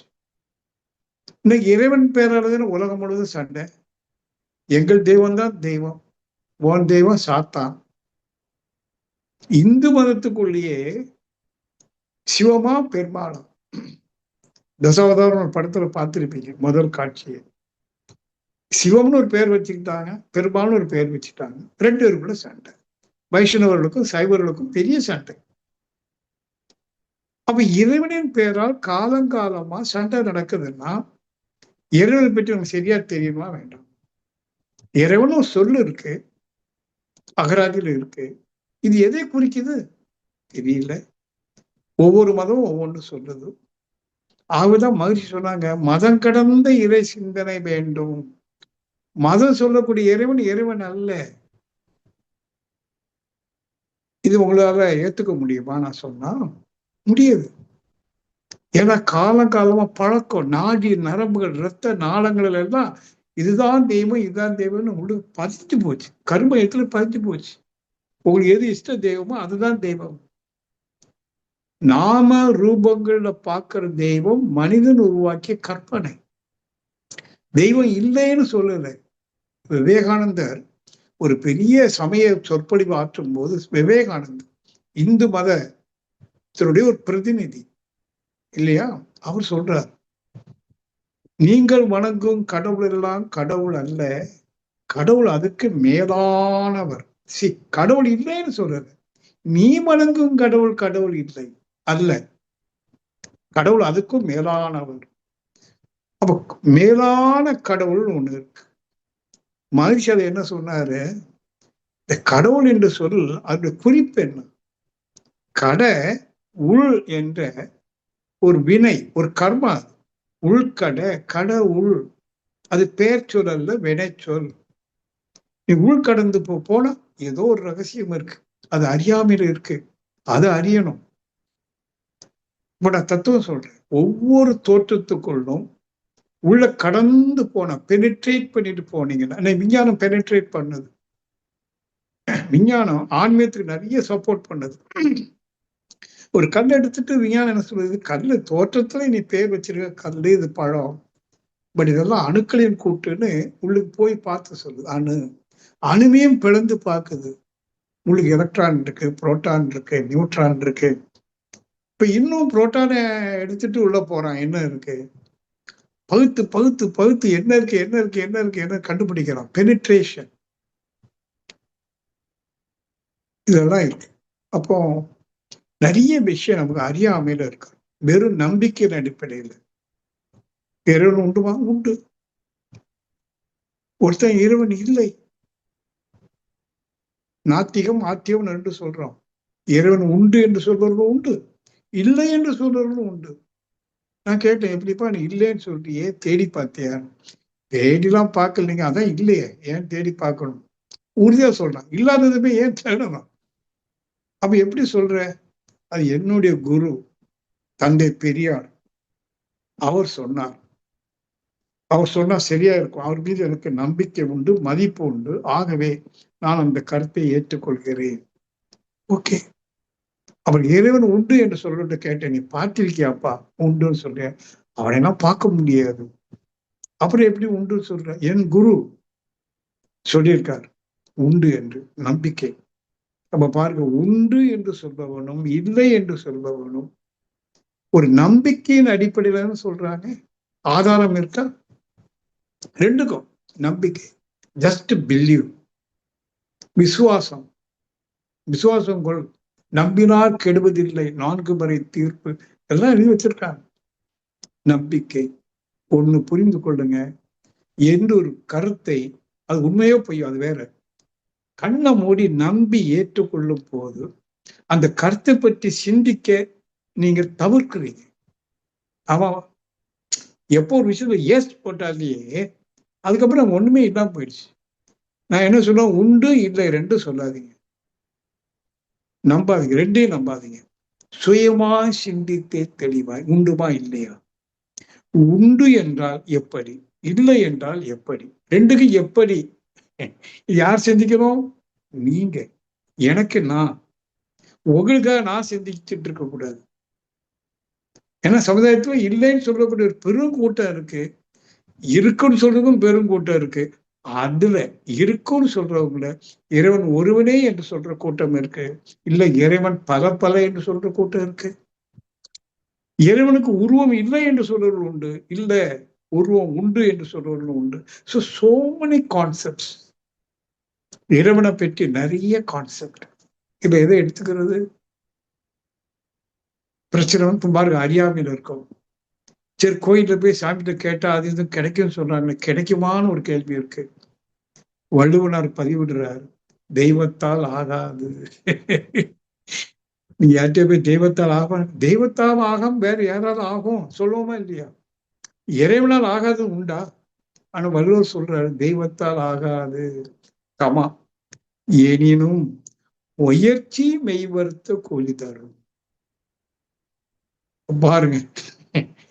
B: இன்னைக்கு இறைவன் பேராளதுன்னு உலகம் முழுவதும் சண்டை. எங்கள் தெய்வம் தான் தெய்வம், உன் தெய்வம் சாத்தான். இந்து மதத்துக்குள்ளேயே சிவமா பெருமாளா, தசாவதாரம் படத்துல பார்த்திருப்பீங்க. முதல் காட்சியை சிவம்னு ஒரு பெயர் வச்சுக்கிட்டாங்க, பெருமாள்னு ஒரு பெயர் வச்சுட்டாங்க. ரெண்டு பேருக்குள்ள சண்டை. வைஷ்ணவர்களுக்கும் சைவர்களுக்கும் பெரிய சண்டை. அப்ப இறைவனின் பெயரால் காலங்காலமா சண்டை நடக்குதுன்னா இறைவனை பற்றி நமக்கு சரியா தெரியுமா வேண்டாம்? இறைவன் ஒரு சொல்லு இருக்கு, அகராதியில இருக்கு. இது எதை குறிக்குது தெரியல. ஒவ்வொரு மதமும் ஒவ்வொன்று சொல்லுது. ஆகதான் மகிழ்ச்சி சொன்னாங்க, மதம் கடந்த இறை சிந்தனை வேண்டும். மதம் சொல்லக்கூடிய இறைவன் இறைவன் அல்ல. இது உங்களால ஏத்துக்க முடியுமா? நான் சொன்னா முடியாது. ஏன்னா காலங்காலமா பழக்கம், நாடி நரம்புகள், இரத்த நாளங்கள் எல்லாம் இதுதான் தெய்வம், இதுதான் தெய்வம்னு உங்களுக்கு பதிஞ்சு போச்சு. கருமயத்துல பதிஞ்சு போச்சு. உங்களுக்கு எது இஷ்ட தெய்வமோ அதுதான் தெய்வம். நாம ரூபங்கள்ல பார்க்கிற தெய்வம் மனிதன் உருவாக்கிய கற்பனை. தெய்வம் இல்லைன்னு சொல்லல. விவேகானந்தர் ஒரு பெரிய சமய சொற்பொழிவு ஆற்றும் போது, விவேகானந்தர் இந்து மதத்தினுடைய ஒரு பிரதிநிதி இல்லையா, அவர் சொல்றார், நீங்கள் வணங்கும் கடவுள் எல்லாம் கடவுள் அல்ல, கடவுள் அதுக்கு மேலானவர். கடவுள் இல்லைன்னு சொல்றது, நீ வணங்கும் கடவுள் கடவுள் இல்லை அல்ல, கடவுள் அதுக்கும் மேலானவர். அப்ப மேலான கடவுள் ஒண்ணு இருக்கு. மகிழ்ச்சி அதை என்ன சொன்னாரு, இந்த கடவுள் என்று சொல் அதனுடைய குறிப்பு என்ன? கட உள் என்ற ஒரு வினை, ஒரு கர்மா. உள்கட, கட உள், அது பெயர் சொல் அல்ல, வினை சொல். நீ உள்கடந்து போனா ஏதோ ஒரு ரகசியம் இருக்கு, அது அறியாமையில இருக்கு, அதை அறியணும். இப்ப நான் தத்துவம் சொல்றேன், ஒவ்வொரு தோற்றத்துக்குள்ளும் உள்ள கடந்து போன பெனிட்ரேட் பண்ணிட்டு போனீங்கன்னா, விஞ்ஞானம் பெனிட்ரேட் பண்ணுது. விஞ்ஞானம் ஆன்மீகத்துக்கு நிறைய சப்போர்ட் பண்ணுது. ஒரு கல் எடுத்துட்டு விஞ்ஞானம் என்ன சொல்றது, கல்லு தோற்றத்துல நீ பேர் வச்சிருக்க கல்லு, இது பழம், பட் இதெல்லாம் அணுக்களின் கூட்டுன்னு உள்ளுக்கு போய் பார்த்து சொல்லுது. அணுவையும் பிளந்து பார்க்குது. உங்களுக்கு எலக்ட்ரான் இருக்கு, புரோட்டான் இருக்கு, நியூட்ரான் இருக்கு. இப்ப இன்னும் புரோட்டானை எடுத்துட்டு உள்ள போறான், என்ன இருக்கு, பகுத்து பகுத்து பகுத்து என்ன இருக்கு என்ன இருக்கு என்ன இருக்கு என்ன கண்டுபிடிக்கிறான். பெனிட்ரேஷன் இதெல்லாம் இருக்கு. அப்போ நிறைய விஷயம் நமக்கு அறியாமையில இருக்கு. வெறும் நம்பிக்கையின் அடிப்படையில் இறைவன் உண்டுமா? உண்டு. ஒருத்தன் இறைவன் இல்லை. நாத்திகம் ஆத்தியம் என்று சொல்றோம். இறைவன் உண்டு என்று சொல்றவர்களும் உண்டு, இல்லை என்று சொல்றவர்களும் உண்டு. நான் கேட்டேன், எப்படிப்பா நீ இல்லைன்னு சொல்றியே, தேடி பார்த்தியா? தேடிலாம் பார்க்கலைங்க, அதான் இல்லையே, ஏன் தேடி பார்க்கணும்? உறுதியா சொல்றான், இல்லாததுமே ஏன் தேடணும்? அப்ப எப்படி சொல்ற? அது என்னுடைய குரு தந்தை பெரியார் அவர் சொன்னார். அவர் சொன்னா சரியா இருக்கும், அவர் மீது எனக்கு நம்பிக்கை உண்டு, மதிப்பு உண்டு, ஆகவே நான் அந்த கருத்தை ஏற்றுக்கொள்கிறேன். ஓகே. அவர் இறைவன் உண்டு என்று சொல்லிட்டு கேட்டேன், நீ பார்த்திருக்கியாப்பா உண்டுன்னு சொல்றேன். அவனையெல்லாம் பார்க்க முடியாது, அப்புறம் எப்படி உண்டு சொல்ற? என் குரு சொல்லியிருக்கார் உண்டு என்று, நம்பிக்கை. நம்ம பாருங்க, உண்டு என்று சொல்பவனும் இல்லை என்று சொல்பவனும் ஒரு நம்பிக்கையின் அடிப்படையில சொல்றாங்க. ஆதாரம் இருக்கா? ரெண்டுக்கும் நம்பிக்கை, ஜஸ்ட் பிலீவ், விசுவாசம். விசுவாசம் கொள், நம்பினார் கெடுவதில்லை, 4 முறை தீர்ப்பு, எல்லாம் எழுதி வச்சிருக்காங்க. நம்பிக்கை ஒண்ணு புரிந்து கொள்ளுங்க, என்று ஒரு கருத்தை, அது உண்மையோ பொய்யோ அது வேற, கண்ணை மூடி நம்பி ஏற்றுக்கொள்ளும் போது அந்த கருத்தை பற்றி சிந்திக்க நீங்க தவிர்க்கிறீங்க. அவன் எப்போ ஒரு விஷயத்துல ஏஸ் போட்டாலேயே அதுக்கப்புறம் ஒண்ணுமே இல்லாம போயிடுச்சு. நான் என்ன சொல்றேன், உண்டு இல்லை ரெண்டும் சொல்லாதீங்க, நம்பாதீங்க, ரெண்டையும் நம்பாதீங்க. சுயமா சிந்தித்தே தெளிவாய், உண்டுமா இல்லையா, உண்டு என்றால் எப்படி, இல்லை என்றால் எப்படி, ரெண்டுக்கு எப்படி, யார் சிந்திக்கணும்? நீங்க. எனக்கு நான், உங்களுக்காக நான் சிந்திச்சுட்டு இருக்க கூடாது. ஏன்னா சமுதாயத்துல இல்லைன்னு சொல்லக்கூடிய ஒரு பெரும் கூட்டம் இருக்கு, இருக்குன்னு சொல்றதுக்கும் பெரும் கூட்டம் இருக்கு. அதுல இருக்குன்னு சொல்றவங்கள இறைவன் ஒருவனே என்று சொல்ற கூட்டம் இருக்கு, இல்ல இறைவன் பல பல என்று சொல்ற கூட்டம் இருக்கு. இறைவனுக்கு உருவம் இல்லை என்று சொல்றவர்கள் உண்டு, இல்ல உருவம் உண்டு என்று சொல்றவர்கள் உண்டு. So many concepts. இறைவனை பற்றி நிறைய கான்செப்ட். இப்ப எதை எடுத்துக்கிறது? பிரச்சனை வந்து பாருங்க, அறியாமையில இருக்கும். சரி, கோயில்ல போய் சாமிகிட்ட கேட்டா அது இது கிடைக்கும்னு சொல்றாங்க, கிடைக்குமான்னு ஒரு கேள்வி இருக்கு. வள்ளுவனார் பதிவிடுறார், தெய்வத்தால் ஆகாது. நீங்க யார்கிட்ட போய் தெய்வத்தால் ஆகும், தெய்வத்தால் ஆகும் வேற யாராவது ஆகும் சொல்லுவோமா இல்லையா? இறைவனால் ஆகாது உண்டா? ஆனா வள்ளுவர் சொல்றாரு, தெய்வத்தால் ஆகாது கமா எனினும் முயற்சி மெய்வருத்த கூலி தரும். பாருங்க,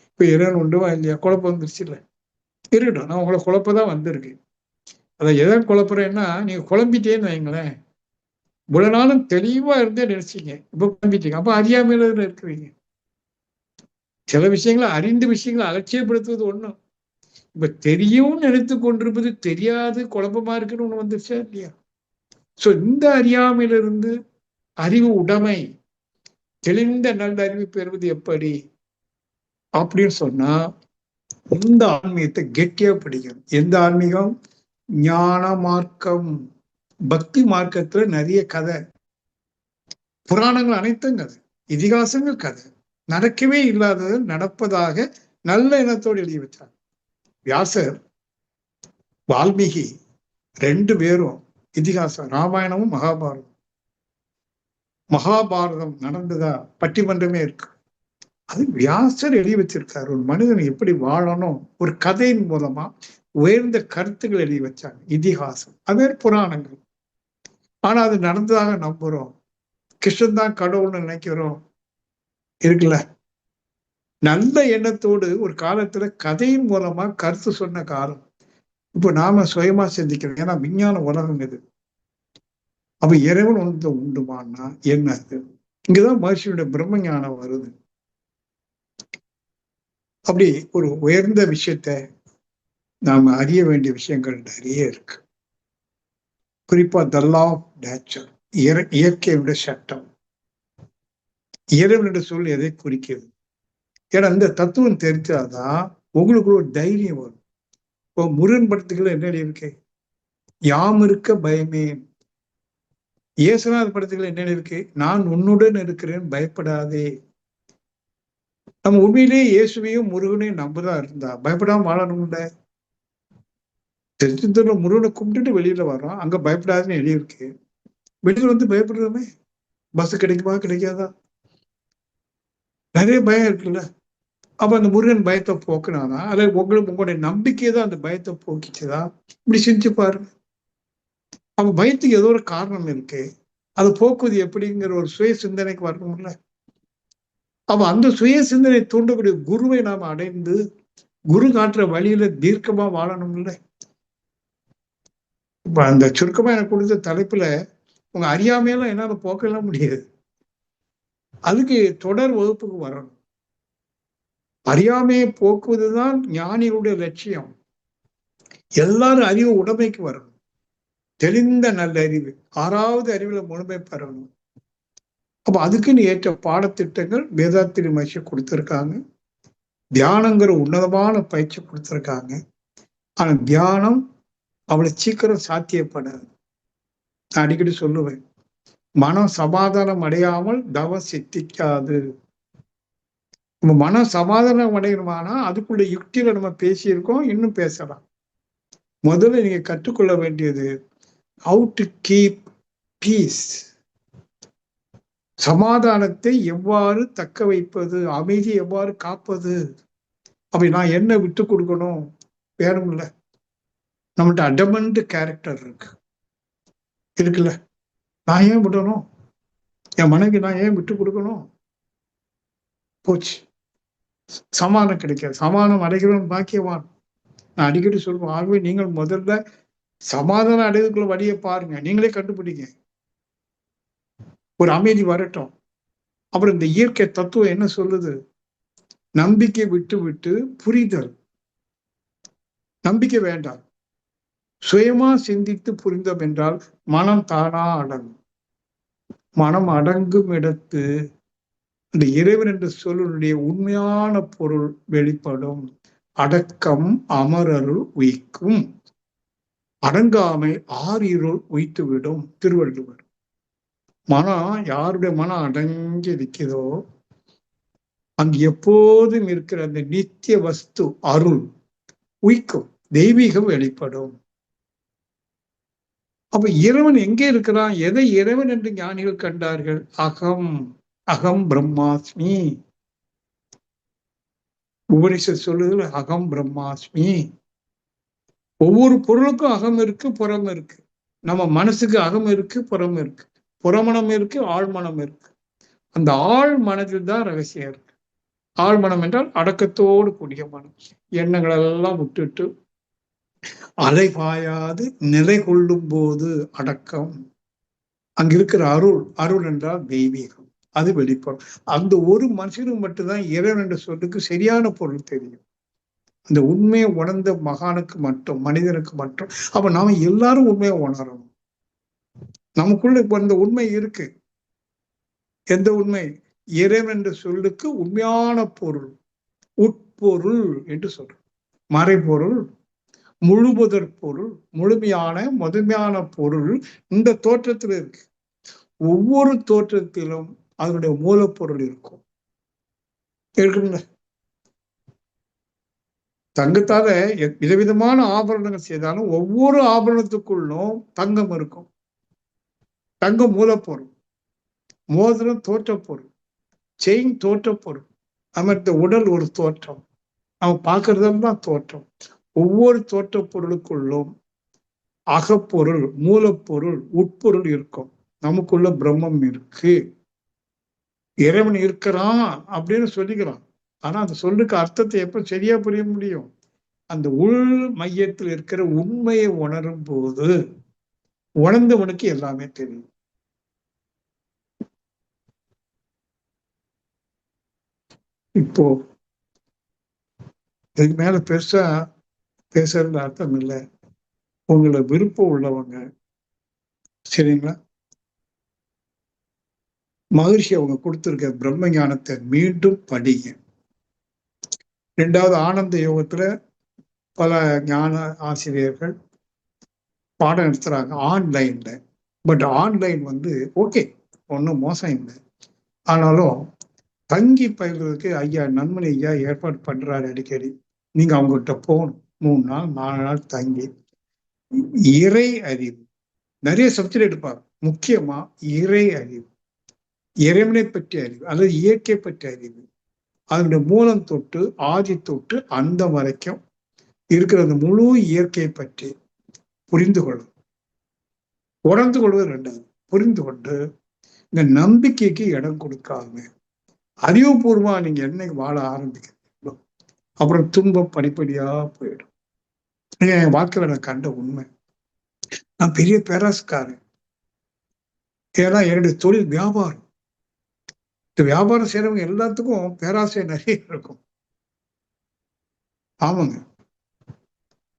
B: இப்ப இறைவன் உண்டுவா இல்லையா? குழப்பம் வந்துருச்சு இல்ல? இருக்கட்டும், நான் உங்களை குழப்பதான் வந்திருக்கு. அதை எதை குழப்புறேன்னா, நீங்க குழம்பிட்டேன்னு வைங்களேன், இவ்வளவு நாளும் தெளிவா இருந்தே நினைச்சீங்க, இப்ப குழம்பிட்டீங்க, அப்ப அறியாமையில இருக்கிறீங்க. சில விஷயங்களை அறிந்த விஷயங்களை அலட்சியப்படுத்துவது ஒண்ணும், இப்ப தெரியும் நினைத்து கொண்டிருப்பது தெரியாது குழப்பமா இருக்குன்னு ஒண்ணு வந்துருச்சா இல்லையா? சோ இந்த அறியாமையிலிருந்து அறிவு உடைமை, தெளிந்த நல்ல அறிவு பெறுவது எப்படி அப்படின்னு சொன்னா, இந்த ஆன்மீகத்தை கெட்டியா படிக்கணும். எந்த ஆன்மீகம்? ஞான மார்க்கம். பக்தி மார்க்கத்துல நிறைய கதை, புராணங்கள் அனைத்தும் கதை, இதிகாசங்கள் கதை, நடக்கவே இல்லாதது நடப்பதாக நல்ல எண்ணத்தோடு எழுதி வச்சார். வியாசர், வால்மீகி 2 பேரும் இதிகாசம், ராமாயணமும் மகாபாரதம். மகாபாரதம் நடந்ததா? பட்டிமன்றமே இருக்கு. அது வியாசர் எழுதி வச்சிருக்காரு. ஒரு மனிதன் எப்படி வாழணும் ஒரு கதையின் மூலமா உயர்ந்த கருத்துக்கள் எழுதி வச்சாங்க. இதிகாசம், அது புராணங்கள். ஆனா அது நடந்ததாக நம்புறோம், கிருஷ்ணன் தான் கடவுள்னு நினைக்கிறோம் இருக்குல்ல. நல்ல எண்ணத்தோடு ஒரு காலத்துல கதையின் மூலமா கருத்து சொன்ன காலம். இப்ப நாம சுயமா சிந்திக்கிறோம், ஏன்னா விஞ்ஞான உலகம் இது. அப்ப இறைவன் ஒன்று உண்டுமான்னா என்ன? அது இங்கதான் மகிழ்ச்சியுடைய பிரம்ம ஞானம் வருது. அப்படி ஒரு உயர்ந்த விஷயத்த நாம அறிய வேண்டிய விஷயங்கள் நிறைய இருக்கு. குறிப்பா த லா ஆஃப் நேச்சர், இயற்கையுடைய சட்டம். இறைவனுடைய சொல் எதை குறிக்கிறது? ஏன்னா இந்த தத்துவம் தெரிஞ்சாதான் உங்களுக்கு ஒரு தைரியம் வரும். இப்போ முருகன் படத்துக்குள்ள என்ன இருக்கு? யாம் இருக்க பயமே. இயேசுநாத படத்துக்குள்ள என்ன இருக்கு? நான் உன்னுடன் இருக்கிறேன் பயப்படாதே. நம்ம உண்மையிலேயே இயேசுவையும் முருகனையும் நம்பதான் இருந்தா பயப்படாம வாழணும்ல. தெரிஞ்சதுல முருகனை கும்பிட்டுட்டு வெளியில வர்றோம், அங்க பயப்படாதுன்னு எழுதியிருக்கு. வெளியில வந்து பயப்படுறோமே, பஸ் கிடைக்குமா கிடைக்காதா, நிறைய பயம் இருக்குல்ல. அப்ப அந்த முருகன் பயத்தை போக்குனாதான், அல்லது உங்களுடைய நம்பிக்கை தான் அந்த பயத்தை போக்கிச்சுதா? இப்படி செஞ்சு பாருங்க. அப்ப பயத்துக்கு ஏதோ ஒரு காரணம் இருக்கு, அதை போக்குவது எப்படிங்கிற ஒரு சுய சிந்தனைக்கு வரணும்ல. அப்ப அந்த சுய சிந்தனை தூண்டக்கூடிய குருவை நாம அடைந்து குரு காட்டுற வழியில தீர்க்கமா வாழணும்ல. இப்ப அந்த சுருக்கமா எனக்கு கொடுத்த தலைப்புல உங்க அறியாமையெல்லாம் என்னால போக்கலாம் முடியாது. அதுக்கு தொடர் வகுப்புக்கு வரணும். அறியாமையை போக்குவதுதான் ஞானிகளுடைய லட்சியம். எல்லாரும் அறிவு உடைமைக்கு வரணும். தெளிந்த நல்ல அறிவு, 6வது அறிவுல முழுமை பெறணும். அப்ப அதுக்குன்னு ஏற்ற பாடத்திட்டங்கள் வேதாத்திரி மகிழ்ச்சி கொடுத்திருக்காங்க. தியானங்கிற உன்னதமான பயிற்சி கொடுத்திருக்காங்க. ஆனா தியானம் அவ்வளவு சீக்கிரம் சாத்தியப்படாது. நான் அடிக்கடி சொல்லுவேன், மனம் சமாதானம் அடையாமல் தவம் சித்திக்காது. நம்ம மனம் சமாதானம் அடையணுமானா அதுக்குள்ள யுக்தியில நம்ம பேசியிருக்கோம், இன்னும் பேசலாம். முதல்ல நீங்க கற்றுக்கொள்ள வேண்டியது how to keep peace. சமாதானத்தை எவ்வாறு தக்க வைப்பது, அமைதி எவ்வாறு காப்பது. அப்படி நான் என்ன விட்டு கொடுக்கணும் வேணும்ல. நம்மகிட்ட அடமண்ட் கேரக்டர் இருக்குல்ல. நான் ஏன் விடணும்? என் மனைவி நான் ஏன் விட்டு கொடுக்கணும்? போச்சு, சமாதானம் கிடைக்காது. சமாதானம் அடைகிறவன் பாக்கியவான். நான் அடிக்கடி சொல்லுவேன். ஆகவே நீங்கள் முதல்ல சமாதானம் அடைவதற்குள்ள வழியை பாருங்க, நீங்களே கண்டுபிடிங்க. ஒரு அமைதி வரட்டும். அப்புறம் இந்த இயற்கை தத்துவம் என்ன சொல்லுது? நம்பிக்கை விட்டு விட்டு புரிதல். நம்பிக்கை வேண்டாம். சுயமா சிந்தித்து புரிந்தோம் என்றால் மனம் தானா அடங்கும். மனம் அடங்கும் இடத்து அந்த இறைவன் என்ற சொல்லுடைய உண்மையான பொருள் வெளிப்படும். அடக்கம் அமரருள் உய்க்கும், அடங்காமை ஆறிருள் உய்த்துவிடும் திருவள்ளுவர். மனம் யாருடைய மனம் அடங்கி இருக்கிறதோ அங்கு எப்போதும் இருக்கிற அந்த நித்திய வஸ்து அருள் உய்க்கும், தெய்வீகம் வெளிப்படும். அப்ப இறைவன் எங்கே இருக்கிறான்? எதை இறைவன் என்று ஞானிகள் கண்டார்கள்? அகம், அகம் பிரம்மாஸ்மி. உபனிஷத் சொல்லுதல் அகம் பிரம்மாஸ்மி. ஒவ்வொரு பொருளுக்கும் அகம் இருக்கு, புறம் இருக்கு. நம்ம மனசுக்கு அகம் இருக்கு, புறம் இருக்கு. புறமணம் இருக்கு, ஆழ்மனம் இருக்கு. அந்த ஆழ் மனதில் தான் ரகசியம் இருக்கு. ஆழ்மனம் என்றால் அடக்கத்தோடு கூடிய மனம். எண்ணங்கள் எல்லாம் விட்டுட்டு அலைபாயாது நிலை கொள்ளும் போது அடக்கம். அங்க இருக்கிற அருள், அருள் என்றால் தெய்வீகம், அது வெளிப்படும். அந்த ஒரு மனுஷனுக்கு மட்டும்தான் இறைவன் என்ற சொல்லுக்கு சரியான பொருள் தெரியும். அந்த உண்மையை உணர்ந்த மகானுக்கு மட்டும், மனிதனுக்கு மட்டும். அப்ப நாம எல்லாரும் உண்மையை உணரணும். நமக்குள்ள இப்ப இந்த உண்மை இருக்கு. எந்த உண்மை? இறைவன் என்ற சொல்லுக்கு உண்மையான பொருள், உட்பொருள் என்று சொல்றோம். மறைபொருள், முழுமுதற் பொருள், முழுமையான முதன்மையான பொருள் இந்த தோற்றத்தில் இருக்கு. ஒவ்வொரு தோற்றத்திலும் அதனுடைய மூலப்பொருள் இருக்கும். இருக்குங்க. தங்கத்தால விதவிதமான ஆபரணங்கள் செய்தாலும் ஒவ்வொரு ஆபரணத்துக்குள்ளும் தங்கம் இருக்கும். தங்கம் மூலப்பொருள், மோதிரம் தோற்றப்பொருள், செயின் தோற்றப்பொருள். அமர்ந்த உடல் ஒரு தோற்றம், அவன் பார்க்கறதெல்லாம் தோற்றம். ஒவ்வொரு தோற்ற பொருளுக்குள்ளும் அகப்பொருள், மூலப்பொருள், உட்பொருள் இருக்கும். நமக்குள்ள பிரம்மம் இருக்கு, இறைவன் இருக்கிறான் அப்படின்னு சொல்லிக்கிறான். ஆனா அந்த சொல்லுக்கு அர்த்தத்தை எப்ப சரியா புரிய முடியும்? அந்த உள் மையத்தில் இருக்கிற உண்மையை உணரும் போது உணர்ந்தவனுக்கு எல்லாமே தெரியும். இப்போ இதுக்கு மேல பெருசா பேசுறது அர்த்தம் இல்லை. உங்களை விருப்பம் உள்ளவங்க, சரிங்களா, மகிழ்ச்சி அவங்க கொடுத்திருக்க பிரம்ம ஞானத்தை மீண்டும் படிங்க. 2வது ஆனந்த யோகத்துல பல ஞான ஆசிரியர்கள் பாடம் எடுத்துறாங்க ஆன்லைன்ல. பட் ஆன்லைன் ஓகே, ஒன்றும் மோசம் இல்லை. ஆனாலும் தங்கி பயில்றதுக்கு ஐயா நன்மணி ஐயா ஏற்பாடு பண்றாரு அடிக்கடி. நீங்க அவங்ககிட்ட போகணும். 3 நாள் 4 நாள் தங்கி இறை அறிவு நிறைய சப்ஜெக்ட் எடுப்பாங்க. முக்கியமா இறை அறிவு, இறைவனை பற்றிய அறிவு அல்லது இயற்கை பற்றிய அறிவு, அதனுடைய மூலம் தொட்டு ஆதி தொட்டு அந்த வரைக்கும் இருக்கிற அந்த முழு இயற்கையை பற்றி புரிந்து கொள்ளும். உணர்ந்து கொள்வது 2வது. புரிந்து கொண்டு இந்த நம்பிக்கைக்கு இடம் கொடுக்காம அறிவுபூர்வமா நீங்க என்னைக்கு வாழ ஆரம்பிக்கிறீங்களோ அப்புறம் துன்பம் படிப்படியா போயிடும். என் வாழ்க்கையில நான் கண்ட உண்மை. நான் பெரிய பேராசுக்காரன். ஏன்னா என்னுடைய தொழில் வியாபாரம். இந்த வியாபாரம் செய்யறவங்க எல்லாத்துக்கும் பேராசை நிறைய இருக்கும். ஆமாங்க,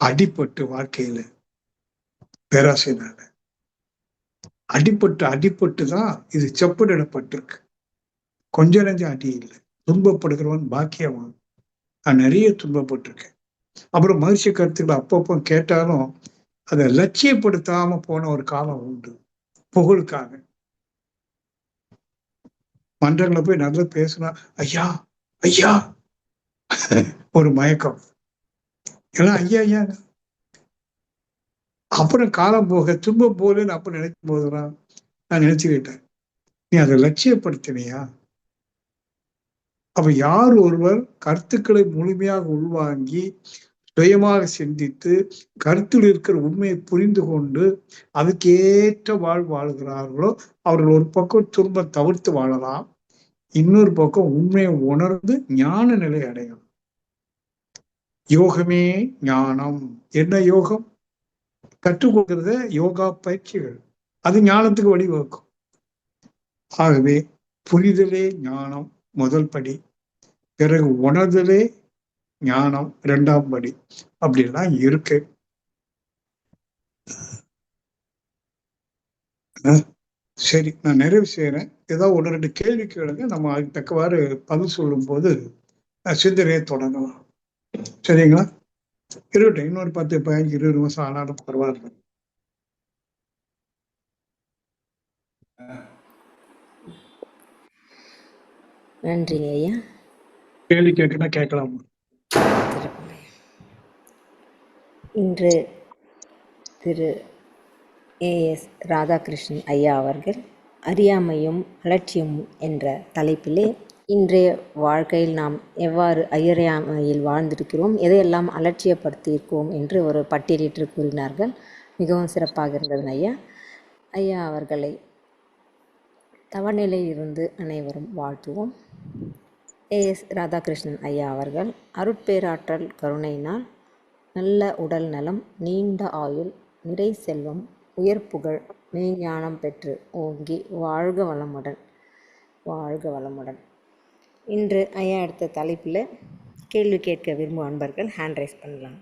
B: அடிப்பட்டு வாழ்க்கையில பேராசைனால அடிப்பட்டு தான் இது செப்பனிடப்பட்டிருக்கு. கொஞ்ச நெஞ்ச அடி இல்லை. துன்பப்படுகிறவன் பாக்கியவான். நான் நிறைய துன்பப்பட்டிருக்கேன். அப்புறம் மகிழ்ச்சி கருத்துக்களை அப்பப்போ கேட்டாலும் அதை லட்சியப்படுத்தாம போன ஒரு காலம் உண்டு. புகழுக்காக மன்றங்களை போய் நல்லா பேசினா ஐயா ஐயா ஒரு மயக்கம், எல்லாம் ஐயா ஐயா. அப்புறம் காலம் போக துன்பம் போலன்னு அப்ப நினைக்கும் போதுதான் நான் நினைச்சுக்கிட்டேன், நீ அதை லட்சியப்படுத்தினியா? அப்ப யார் ஒருவர் கருத்துக்களை முழுமையாக உள்வாங்கி சுயமாக சிந்தித்து கருத்தில் இருக்கிற உண்மையை புரிந்து கொண்டு அதுக்கேற்ற வாழ்கிறார்களோ அவர்கள் ஒரு பக்கம் துன்பம் தவிர்த்து வாழலாம், இன்னொரு பக்கம் உண்மையை உணர்ந்து ஞான நிலை அடையலாம். யோகமே ஞானம். என்ன யோகம்? கற்றுக் கொடுக்கிறத யோகா பயிற்சிகள், அது ஞானத்துக்கு வழிவகுக்கும். ஆகவே புரிதலே ஞானம் முதல் படி. பிறகு உணர்தலே ஞானம் 2ஆம் படி அப்படின்லாம் இருக்கு. சரி, நான் நிறைவு செய்யறேன். ஏதாவது 1-2 கேள்வி கேளுங்க. நம்ம அதுக்கு தக்கவாறு பதில் சொல்லும் போது சிந்தனையை தொடங்கலாம். சரிங்களா? இருக்கட்டும். இன்னொரு 10, 15, 20 நிமிஷம் ஆனாலும் பரவாயில்ல.
A: நன்றிங்க ஐயா.
B: கேள்வி கேட்கணும், கேட்கலாமா?
A: சிறப்புங்க ஐயா. இன்று திரு ஏஎஸ் ராதாகிருஷ்ணன் ஐயா அவர்கள் அறியாமையும் அலட்சியமும் என்ற தலைப்பிலே இன்றைய வாழ்க்கையில் நாம் எவ்வாறு அறியாமையில் வாழ்ந்திருக்கிறோம், எதையெல்லாம் அலட்சியப்படுத்தியிருக்கோம் என்று ஒரு பட்டியலிட்டு கூறினார்கள். மிகவும் சிறப்பாக இருந்தது ஐயா. ஐயா அவர்களை தவநிலையில் இருந்து அனைவரும் வாழ்த்துவோம். ஏஎஸ் ராதாகிருஷ்ணன் ஐயா அவர்கள் அருட்பேராற்றல் கருணையினால் நல்ல உடல் நலம், நீண்ட ஆயுள், நிறை செல்வம், உயர் புகழ், மெய்ஞானம் பெற்று ஓங்கி வாழ்க வளமுடன், வாழ்க வளமுடன். இன்று ஐயா எடுத்த தலைப்பில் கேள்வி கேட்க விரும்பும் அன்பர்கள் ஹேண்ட் ரைஸ் பண்ணலாம்.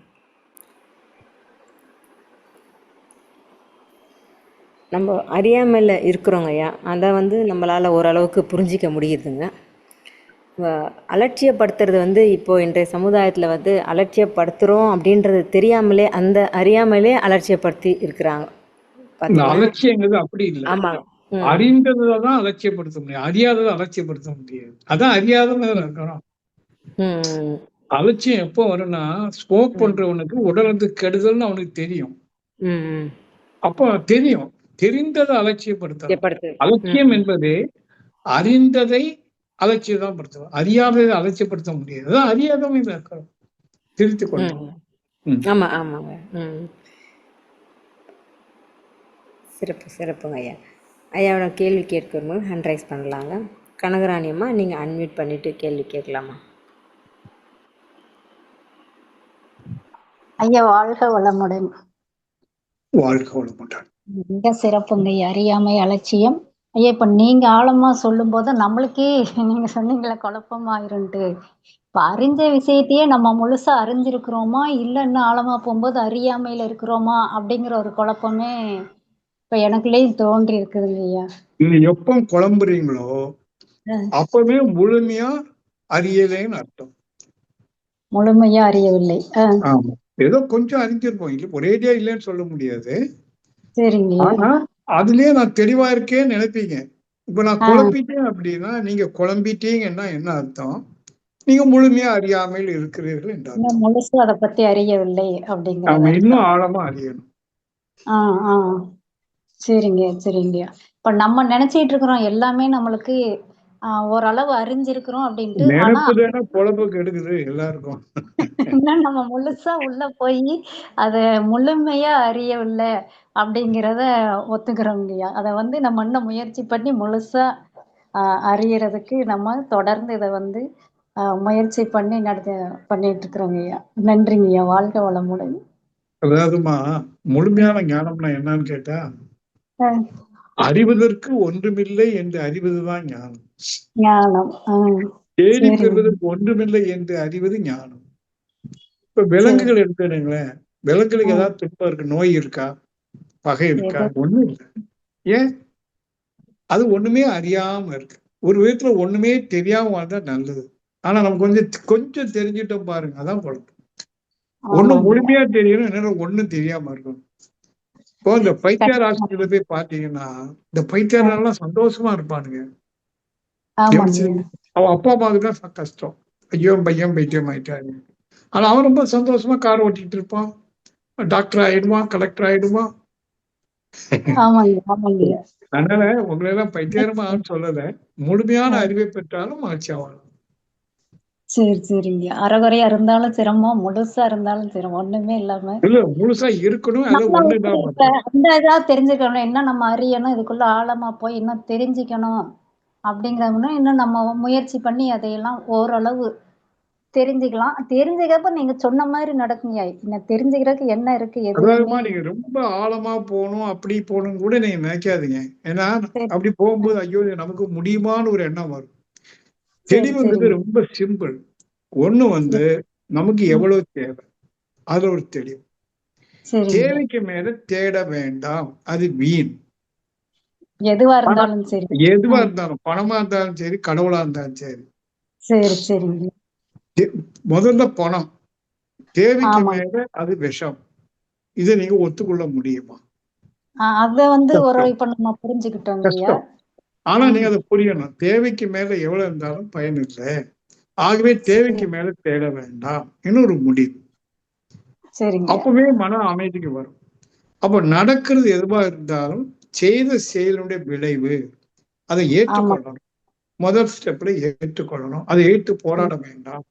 A: நம்ம அறியாமையில் இருக்கிறோங்க ஐயா, அதை நம்மளால் ஓரளவுக்கு புரிஞ்சிக்க முடியுதுங்க. அலட்சியப்படுத்துறது இப்போது இன்றைய சமுதாயத்தில் அலட்சியப்படுத்துகிறோம் அப்படின்றது தெரியாமலே அந்த அறியாமலே அலட்சியப்படுத்தி இருக்கிறாங்க.
B: அலட்சியங்கிறது அப்படி இல்லை.
A: ஆமாங்க.
B: அறிந்ததான் அலட்சியப்படுத்த முடியும், அறியாததை அலட்சியப்படுத்த முடியாது. அதான் அறியாதன்னு இருக்கணும். அலட்சியம் எப்போ வரும்னா, ஸ்மோக் பண்றவனுக்கு உடலுக்கு கெடுதல்னு அவனுக்கு தெரியும். அப்போ தெரியும், தெரிந்ததை அலட்சியப்படுத்த. அலட்சியம் என்பது அறிந்ததை அலட்சியம் படுத்துவோம், அறியாததை அலட்சியப்படுத்த முடியாது. அதான் அறியாதவங்க இருக்கணும், திருத்திக் கொள்ளும்.
A: ஆமா ஆமாங்க. சிறப்பு சிறப்புங்க ஐயா. ஐயாவோட கேள்வி கேட்கணும் ஹேண்ட் ரைஸ் பண்ணலாங்க. கனகராணி அம்மா, நீங்கள் அன்மியூட் பண்ணிட்டு கேள்வி கேட்கலாமா?
C: ஐயா வாழ்க வளமுடன்.
B: வாழ்க வளமுடன்.
C: மிக சிறப்புங்க. அறியாமை அலட்சியம். ஐயா இப்ப நீங்க ஆழமா சொல்லும் போது நம்மளுக்கே நீங்க சொன்னீங்களே குழப்பமாயிருன்ட்டு, இப்ப அறிஞ்ச விஷயத்தையே நம்ம முழுசா அறிஞ்சிருக்கிறோமா இல்ல இன்னும் ஆழமா போகும்போது அறியாமையில இருக்கிறோமா அப்படிங்கிற ஒரு குழப்பமே இப்ப எனக்குள்ளேயும் தோன்றி இருக்குதுங்க ஐயா.
B: நீங்க எப்போ குழம்புறீங்களோ அப்பவே முழுமையா அறியலைன்னு அர்த்தம்.
C: முழுமையா அறியவில்லை.
B: ஆமா, ஏதோ கொஞ்சம் அறிஞ்சிருப்போம், இல்ல ஒரேடியா இல்லைன்னு சொல்ல முடியாது.
C: சரிங்க.
B: ஆனா அதுலயே நான் தெளிவா இருக்கேன்னு நினைப்பீங்க. இப்ப நான் குழப்பிட்டேன் அப்படின்னா, நீங்க குழம்பிட்டீங்கன்னா என்ன அர்த்தம்? நீங்க முழுமையா அறியாமையில் இருக்கிறீர்கள் என்று
C: முழுசா அதை பத்தி அறியவில்லை அப்படிங்கிற.
B: இன்னும் ஆழமா அறியணும்.
C: சரிங்க சரிங்க. இப்ப நம்ம நினைச்சிட்டு இருக்கிறோம் எல்லாமே நம்மளுக்கு ஓரளவு அறிஞ்சிருக்கிறோம் அப்படின்ட்டு.
B: நினைப்புதானே பொழப்புக்கு எடுக்குது எல்லாருக்கும்.
C: இன்னும் நம்ம முழுசா உள்ள போய் அத முழுமையா அறியவில்லை அப்படிங்கிறத ஒத்துக்கிறோங்கய்யா. அதை நம்ம இன்னும் முயற்சி பண்ணி முழுசா அறியறதுக்கு நம்ம தொடர்ந்து இதை முயற்சி பண்ணி பண்ணிட்டு இருக்கிறோங்கய்யா. நன்றிங்கய்யா. வாழ்க வளமுடன்.
B: அதாவதுமா, முழுமையான ஞானம்னா என்னன்னு கேட்டா, அறிவதற்கு ஒன்றுமில்லை என்று அறிவதுதான் ஞானம்.
C: ஞானம்
B: தேடி பெறுவதற்கு ஒன்றுமில்லை என்று அறிவது ஞானம். இப்ப விலங்குகள் எடுத்துடுங்களேன், விலங்குகளுக்கு ஏதாவது துன்பம் இருக்கு, நோய் இருக்கா, பகை இருக்கா? ஒண்ணும் இல்லை. ஏன்? அது ஒண்ணுமே அறியாம இருக்கு. ஒரு விதத்துல ஒண்ணுமே தெரியாம வாழ்ந்தா நல்லது. ஆனா நம்ம கொஞ்சம் தெரிஞ்சுட்டோம் பாருங்க, அதான் குழப்பம். ஒண்ணு முழுமையா தெரியணும், என்னன்னா ஒண்ணும் தெரியாம இருக்கணும். இப்போ இந்த பைத்தியார் ஆஸ்பத்திரியில போய் பாத்தீங்கன்னா, இந்த பைத்தியாரெல்லாம் சந்தோஷமா இருப்பானுங்க. அவன் அப்பா அம்மாவுக்கு தான் கஷ்டம், ஐயோ பையன் பைத்தியம் ஆயிட்டாரு. ஆனா அவன் ரொம்ப சந்தோஷமா கார் ஓட்டிட்டு இருப்பான், டாக்டர் ஆயிடுவான், கலெக்டர் ஆயிடுவான். அதனால உங்களை எல்லாம் பைத்தியாரமா சொல்லல, முழுமையான அறிவை பெற்றாலும் மகிழ்ச்சி ஆகலாம்.
C: சரி சரிங்க. அறகுறையா இருந்தாலும் சிரமம், முழுசா இருந்தாலும் சிரமம், ஒண்ணுமே இல்லாம
B: இல்ல, முழுசா இருக்கணும்.
C: அந்த இதா தெரிஞ்சுக்கணும், என்ன நம்ம அறியணும், இதுக்குள்ள ஆழமா போய் இன்னும் தெரிஞ்சுக்கணும் அப்படிங்கிறோம்னா இன்னும் நம்ம முயற்சி பண்ணி அதையெல்லாம் ஓரளவு தெரிஞ்சுக்கலாம். தெரிஞ்சுக்கிறப்ப நீங்க சொன்ன மாதிரி நடக்குங்க. இன்னும் தெரிஞ்சுக்கிறதுக்கு என்ன இருக்கு?
B: எதுவுமே நீங்க ரொம்ப ஆழமா போகணும், அப்படி போகணும் கூட நீங்க நினைக்காதீங்க. ஏன்னா அப்படி போகும்போது ஐயோ நமக்கு முடியுமான்னு ஒரு எண்ணம் வரும். தெளிவுங்கிறது ரொம்ப சிம்பிள். ஒண்ணு வந்து நமக்கு எவ்வளவு தேவை, அதுல ஒரு தெளிவு. தேவைக்கு மேல தேட வேண்டாம், அது வீண்.
C: எதுவா இருந்தாலும் சரி,
B: எதுவா இருந்தாலும், பணமா இருந்தாலும் சரி, கடவுளா இருந்தாலும் சரி.
C: சரி சரிங்க.
B: முதல்ல பணம், தேவைக்கு மேல அது விஷம். இதை நீங்க ஒத்துக்கொள்ள முடியுமா?
C: அத வந்து ஒரு இப்ப நம்ம புரிஞ்சுக்கிட்டோம்.
B: ஆனா நீங்க அதை புரியணும். தேவைக்கு மேல எவ்வளவு இருந்தாலும் பயன் இல்லை. ஆகவே தேவைக்கு மேல தேட வேண்டாம், இன்னொரு முடிவு. அப்பவே மன அமைதிக்கு வரும். அப்ப நடக்கிறது எதுவா இருந்தாலும் செய்த செயலுடைய விளைவு, அதை ஏற்றுக்கொள்ளணும். முதல் ஸ்டெப்ல ஏற்றுக்கொள்ளணும், அதை ஏற்று போராட வேண்டாம்.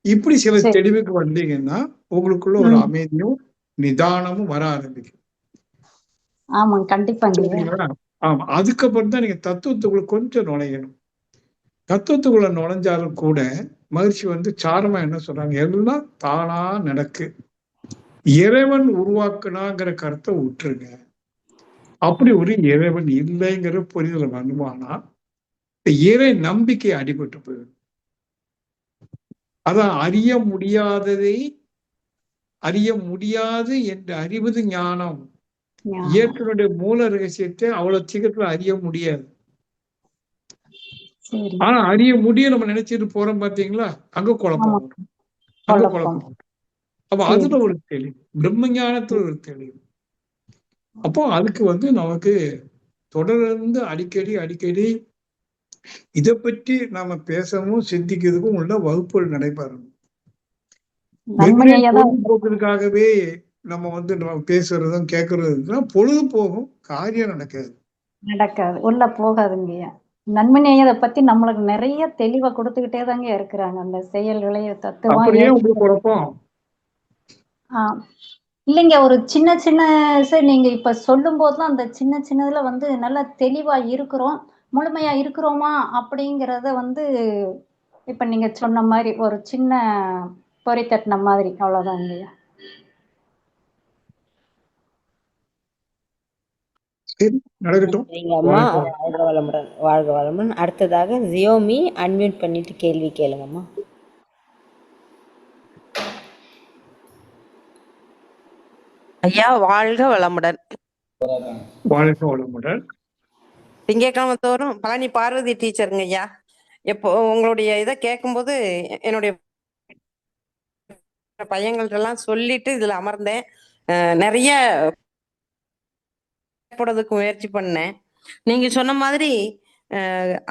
B: இப்படி சில தெளிவுக்கு வந்தீங்கன்னா உங்களுக்குள்ள ஒரு அமைதியும் நிதானமும் வர ஆரம்பிக்கும்.
C: ஆமா, கண்டிப்பா.
B: ஆமா, அதுக்கப்புறம் தான் நீங்க தத்துவத்துக்குள்ள கொஞ்சம் நுழையணும். தத்துவத்துக்குள்ள நுழைஞ்சாலும் கூட மகிழ்ச்சி வந்து சாரமா என்ன சொல்றாங்க, எல்லாம் தானா நடக்கு, இறைவன் உருவாக்குனாங்கிற கருத்தை விட்டுருங்க. அப்படி ஒரு இறைவன் இல்லைங்கிற புரிதல் வருமானா இறை நம்பிக்கை அடிபட்டு போயிடும். அதான் அறிய முடியாததை அறிய முடியாது என்று அறிவது ஞானம். இயற்கையுடைய மூல ரகசியத்தை அவ்வளவு சீக்கிரத்துல அறிய முடியாது. ஆனா அறிய முடியும் நம்ம நினைச்சிட்டு போறோம் பாத்தீங்களா, அங்க குழப்பம், அங்க குழப்பம். அப்ப அதுல ஒரு தெளிவு, பிரம்ம ஞானத்துல ஒரு தெளிவு. அப்போ அதுக்கு வந்து நமக்கு தொடர்ந்து அடிக்கடி இதை பற்றி நாம பேசவும் சிந்திக்கிறதுக்கும் உள்ள வகுப்புகள் நடைபெறணும். பொழுதுபோக்குக்காகவே நம்ம வந்து நம்ம பேசுறதும் கேட்கறதும் பொழுது போகும், காரியம் நடக்காது,
C: உள்ள போகாதுங்கய்யா. நன்மநேயத்தை பத்தி நம்மளுக்கு நிறைய தெளிவா கொடுத்துக்கிட்டே தாங்க இருக்கிறாங்க. அந்த செயல்களை தத்துவம்
B: அப்படியே உங்களுக்கு குழப்பம்
C: இல்லைங்க. ஒரு சின்ன நீங்க இப்ப சொல்லும் போதுலாம் அந்த சின்னதுல வந்து நல்லா தெளிவா இருக்கிறோம், முழுமையா இருக்கிறோமா அப்படிங்கறத வந்து இப்ப நீங்க சொன்ன மாதிரி ஒரு சின்ன பொறி தட்டின மாதிரி, அவ்வளவுதாங்க.
A: வாழ்க வளமுடன், வாழ்க வளமுடன். அடுத்ததாக ஜியோமி அன்மியூட் பண்ணிட்டு கேள்வி கேளுங்கம்மா.
D: ஐயா வாழ்க வளமுடன்.
B: வாழ்க வளமுடன்.
D: திங்கட்கிழமை தோறும் பழனி பார்வதி டீச்சருங்க ஐயா. எப்போ உங்களுடைய இதை கேட்கும்போது என்னுடைய பையங்கள்ட்ட எல்லாம் சொல்லிட்டு இதுல அமர்ந்தேன். நிறைய போடுறதுக்கு முயற்சி பண்ணேன். நீங்க சொன்ன மாதிரி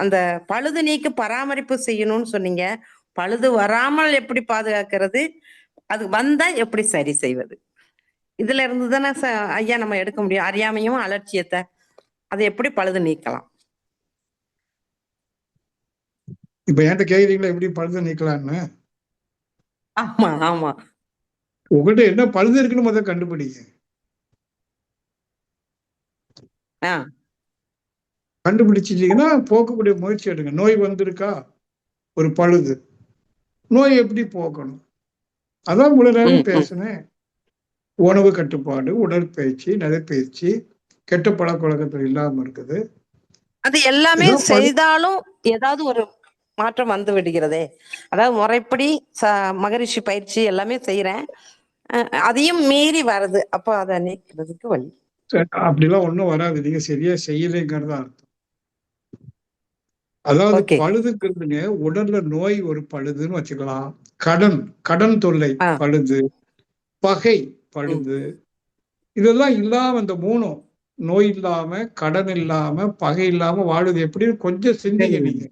D: அந்த பழுது நீக்கு பராமரிப்பு செய்யணும்னு சொன்னீங்க. பழுது வராமல் எப்படி பாதுகாக்கிறது, அது வந்தா எப்படி சரி செய்வது, இதுல இருந்து தானே ஐயா நம்ம எடுக்க முடியும் அறியாமையும் அலட்சியத்தை. அதை எப்படி பழுது நீக்கலாம்?
B: இப்ப என்கிட்ட கேக்குறீங்களா எப்படி பழுது நீக்கலாம்னு?
D: ஆமா ஆமா.
B: உங்கள்கிட்ட என்ன பழுது இருக்குன்னு முதல்ல கண்டுபிடிங்க. கண்டுபிடிச்சிட்டீங்கன்னா போக்கக்கூடிய முயற்சி எடுங்க. நோய் வந்திருக்கா, ஒரு பழுது, நோய் எப்படி போக்கணும், அதான் முழு நேரம் பேசுனேன். உணவு கட்டுப்பாடு, உடற்பயிற்சி, நடைப்பயிற்சி, கெட்ட பழக்கவழக்கத்தில் இல்லாம இருக்குது.
D: அது எல்லாமே செய்தாலும் ஏதாவது ஒரு மாற்றம் வந்து விடுகிறதே. அதாவது முறைப்படி மகரிஷி பயிற்சி எல்லாமே செய்யறேன், அதையும் மீறி வருது. அப்ப அதை நீக்கிறதுக்கு வழி?
B: அப்படிலாம் ஒண்ணும் வராது, நீங்க சரியா செய்யலைங்கிறதா அர்த்தம். அதாவது பழுதுங்கிறதுங்க உடல்ல நோய் ஒரு பழுதுன்னு வச்சுக்கலாம். கடன் தொல்லை பழுது, பகை பழுது, இதெல்லாம் இல்லாம இந்த மூணும் நோய் இல்லாம கடன் இல்லாம பகை இல்லாம வாழ்வது எப்படின்னு கொஞ்சம் சிந்திங்க.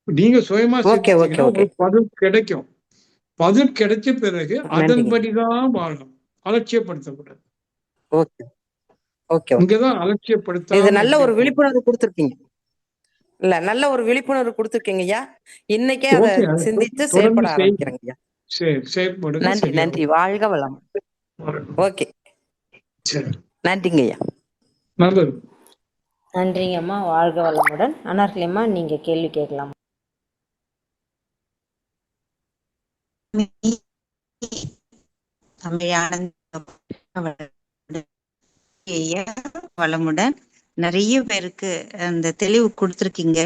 B: நீங்க சுயமா சிந்திச்சீங்கன்னா உங்களுக்கு பதில் கிடைக்கும். பதில் கிடைச்ச பிறகு அதன்படிதான் வாழணும், அலட்சியப்படுத்தக்கூடாது. இங்கதான் அலட்சியப்படுத்த.
D: இது நல்ல ஒரு விழிப்புணர்வு கொடுத்துருக்கீங்க. இல்ல நல்ல ஒரு விழிப்புணர்வு கொடுத்துருக்கீங்க ஐயா. இன்னைக்கே அதை சிந்தித்து செயல்பட ஆரம்பிக்கிறேங்க ஐயா. நன்றி நன்றி. வாழ்க வளம். ஓகே, நன்றிங்க ஐயா.
B: நல்லது,
A: நன்றிங்கம்மா. வாழ்க வளமுடன். அனார்கலியம்மா நீங்க கேள்வி கேட்கலாம்.
E: வளமுடன். நிறைய பேருக்கு அந்த தெளிவு கொடுத்துருக்கீங்க.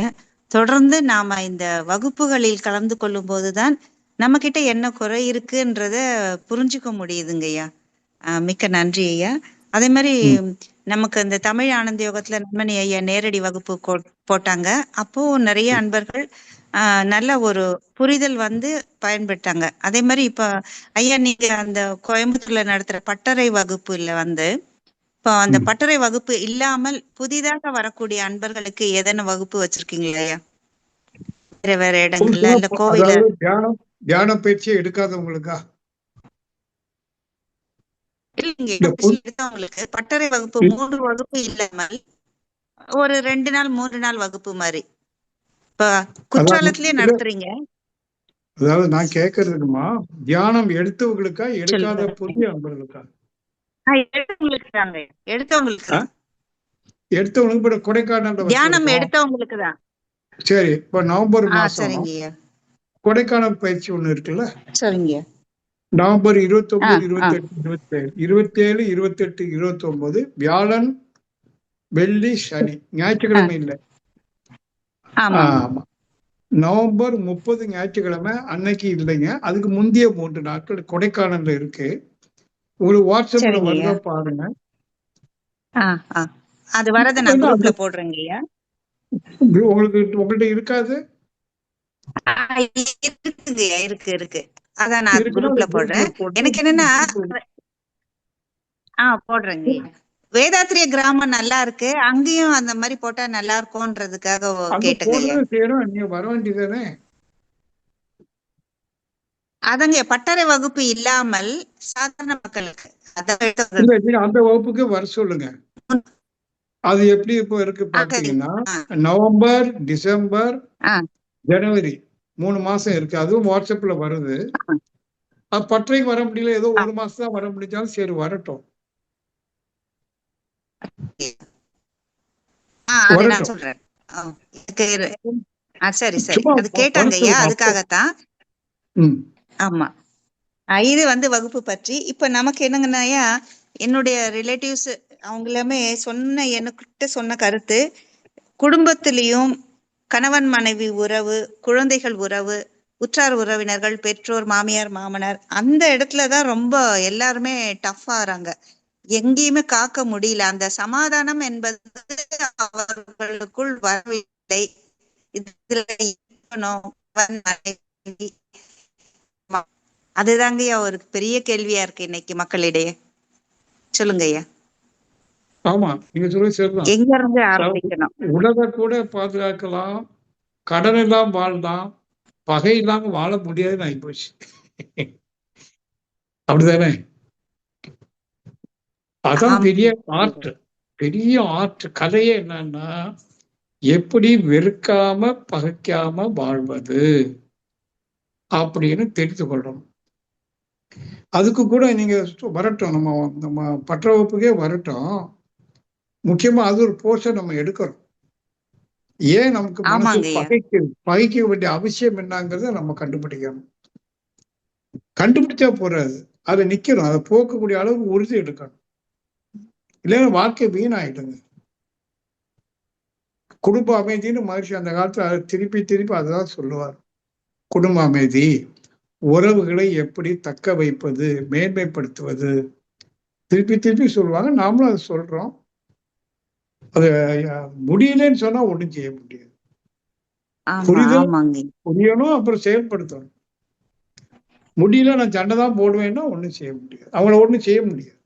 E: தொடர்ந்து நாம இந்த வகுப்புகளில் கலந்து கொள்ளும் போதுதான் நம்ம கிட்ட என்ன குறை இருக்குன்றத புரிஞ்சுக்க முடியுதுங்க ஐயா. மிக்க நன்றி ஐயா. அதே மாதிரி நமக்கு இந்த தமிழ் ஆனந்த யோகத்துல நன்மணி ஐயா நேரடி வகுப்பு போட்டாங்க. அப்போ நிறைய அன்பர்கள் நல்ல ஒரு புரிதல் வந்து பயன்பட்டாங்க. அதே மாதிரி இப்ப ஐயா நீங்க அந்த கோயம்புத்தூர்ல நடத்துற பட்டறை வகுப்புல வந்து இப்போ அந்த பட்டறை வகுப்பு இல்லாமல் புதிதாக வரக்கூடிய அன்பர்களுக்கு ஏதேனும் வகுப்பு வச்சிருக்கீங்களா ஐயா? வேற வேற இடங்கள்ல இல்ல கோவில
B: தியான பயிற்சியை எடுக்காதவங்களுக்கா?
E: இல்லைங்க, எடுத்தவங்களுக்கு பட்டறை வகுப்பு 3 வகுப்பு இல்லாமல் ஒரு 2 நாள் 3 நாள் வகுப்பு மாதிரி இப்ப குற்றாலத்திலேயே நடத்துறீங்க.
B: அதாவது நான் கேட்கறதுக்குமா, தியானம் எடுத்தவங்களுக்கா எடுக்காத புதிய அன்பர்களுக்கா? எடுத்தவங்களுக்கு கொடைக்கானல்
E: தியானம் எடுத்தவங்களுக்கு தான்.
B: சரி, இப்ப நவம்பர் மாசம் கொடைக்கானல் பயிற்சி ஒண்ணு இருக்குல்ல? சரிங்க. நவம்பர் 29, 28, 27, 28, 29 வியாழன், வெள்ளி, சனி, ஞாயிற்றுக்கிழமை இல்லை. ஆமா. நவம்பர் 30 ஞாயிற்றுக்கிழமை அன்னைக்கு இல்லைங்க. அதுக்கு முந்தைய 3 நாட்கள் கொடைக்கானல்ல இருக்கு. உங்களுக்கு வாட்ஸ்அப்ல வருதா பாருங்க.
E: அது வரத நான் குரூப்ல போடுறேங்கய்யா.
B: உங்கள்ட்ட இருக்காது?
E: இருக்கு. அதான் நான் குரூப்ல போடுறேன். எனக்கு என்னன்னா போடுறேங்க. வேதாத்திரிய கிராமம் நல்லா இருக்கு, அங்கேயும் அந்த மாதிரி போட்டா நல்லா இருக்கும்ன்றதுக்காக கேட்டுங்க.
B: நீங்க வர வேண்டியதானே?
E: அதங்க பட்டறை வகுப்பு இல்லாமல் சாதாரண மக்களுக்கு
B: அந்த வகுப்புக்கு வர சொல்லுங்க. அது எப்படி இப்போ இருக்கு பாத்தீங்கன்னா, நவம்பர், டிசம்பர், ஜனவரி 3 மாசம் இருக்கு. அதுவும் வாட்ஸ்அப்ல வருது. பட்டறைக்கு வர முடியல, ஏதோ 1 மாசம் தான் வர முடிஞ்சாலும் சரி வரட்டும்.
E: சரி சரி, அது கேட்டாங்க ஐயா, அதுக்காகத்தான். ஆமா, இது வந்து வகுப்பு பற்றி. இப்ப நமக்கு என்னங்கன்னா, என்னுடைய ரிலேட்டிவ்ஸ் அவங்க எல்லாமே என்கிட்ட சொன்ன கருத்து, குடும்பத்திலையும் கணவன் மனைவி உறவு, குழந்தைகள் உறவு, உற்றார் உறவினர்கள், பெற்றோர், மாமியார் மாமனார், அந்த இடத்துலதான் ரொம்ப எல்லாருமே டஃப் ஆகுறாங்க. எங்கேயுமே காக்க முடியல. அந்த சமாதானம் என்பது அவர்களுக்குள் வரவில்லை. அதுதாங்க ஒரு பெரிய கேள்வியா இருக்கு இன்னைக்கு மக்களிடையே. சொல்லுங்க ஐயா.
B: ஆமா, நீங்க சொல்றது சரிதான்.
E: எங்க இருந்து ஆரம்பிக்கணும்?
B: உலக கூட பாதுகாக்கலாம், கடன் எல்லாம் வாழலாம், பகை இல்லாம வாழ முடியாதுன்னு ஆகிப்போச்சு. அப்படிதானே? அதான் பெரிய ஆர்ட். கதையே என்னன்னா, எப்படி வெறுக்காம பகைக்காம வாழ்வது அப்படின்னு தெரிந்து கொள்ளணும். அதுக்கு கூட நீங்க வரட்டும், நம்ம பற்ற வகுப்புக்கே வரட்டும். முக்கியமா அது ஒரு போர்ஷன் நம்ம எடுக்கிறோம். ஏன் நமக்கு மனசு பகைக்க வேண்டிய அவசியம் என்னங்கிறத நம்ம கண்டுபிடிக்கணும். கண்டுபிடிச்சா போறாது, அதை நிக்கணும். அதை போக்கக்கூடிய அளவுக்கு உறுதி எடுக்கணும். இல்லைன்னா வாழ்க்கை வீணாயிடுங்க. குடும்ப அமைதின்னு மகிழ்ச்சி அந்த காலத்துல திருப்பி அதான் சொல்லுவார். குடும்ப அமைதி, உறவுகளை எப்படி தக்க வைப்பது, மேன்மைப்படுத்துவது, திருப்பி சொல்லுவாங்க. நாமளும் அதை சொல்றோம். அது முடியலன்னு சொன்னா ஒண்ணும் செய்ய முடியாது. புரியணும், அப்புறம் செயல்படுத்தணும். முடியல, நான் சண்டை தான் போடுவேன்னா ஒண்ணும் செய்ய முடியாது. அவங்கள ஒண்ணும் செய்ய முடியாது.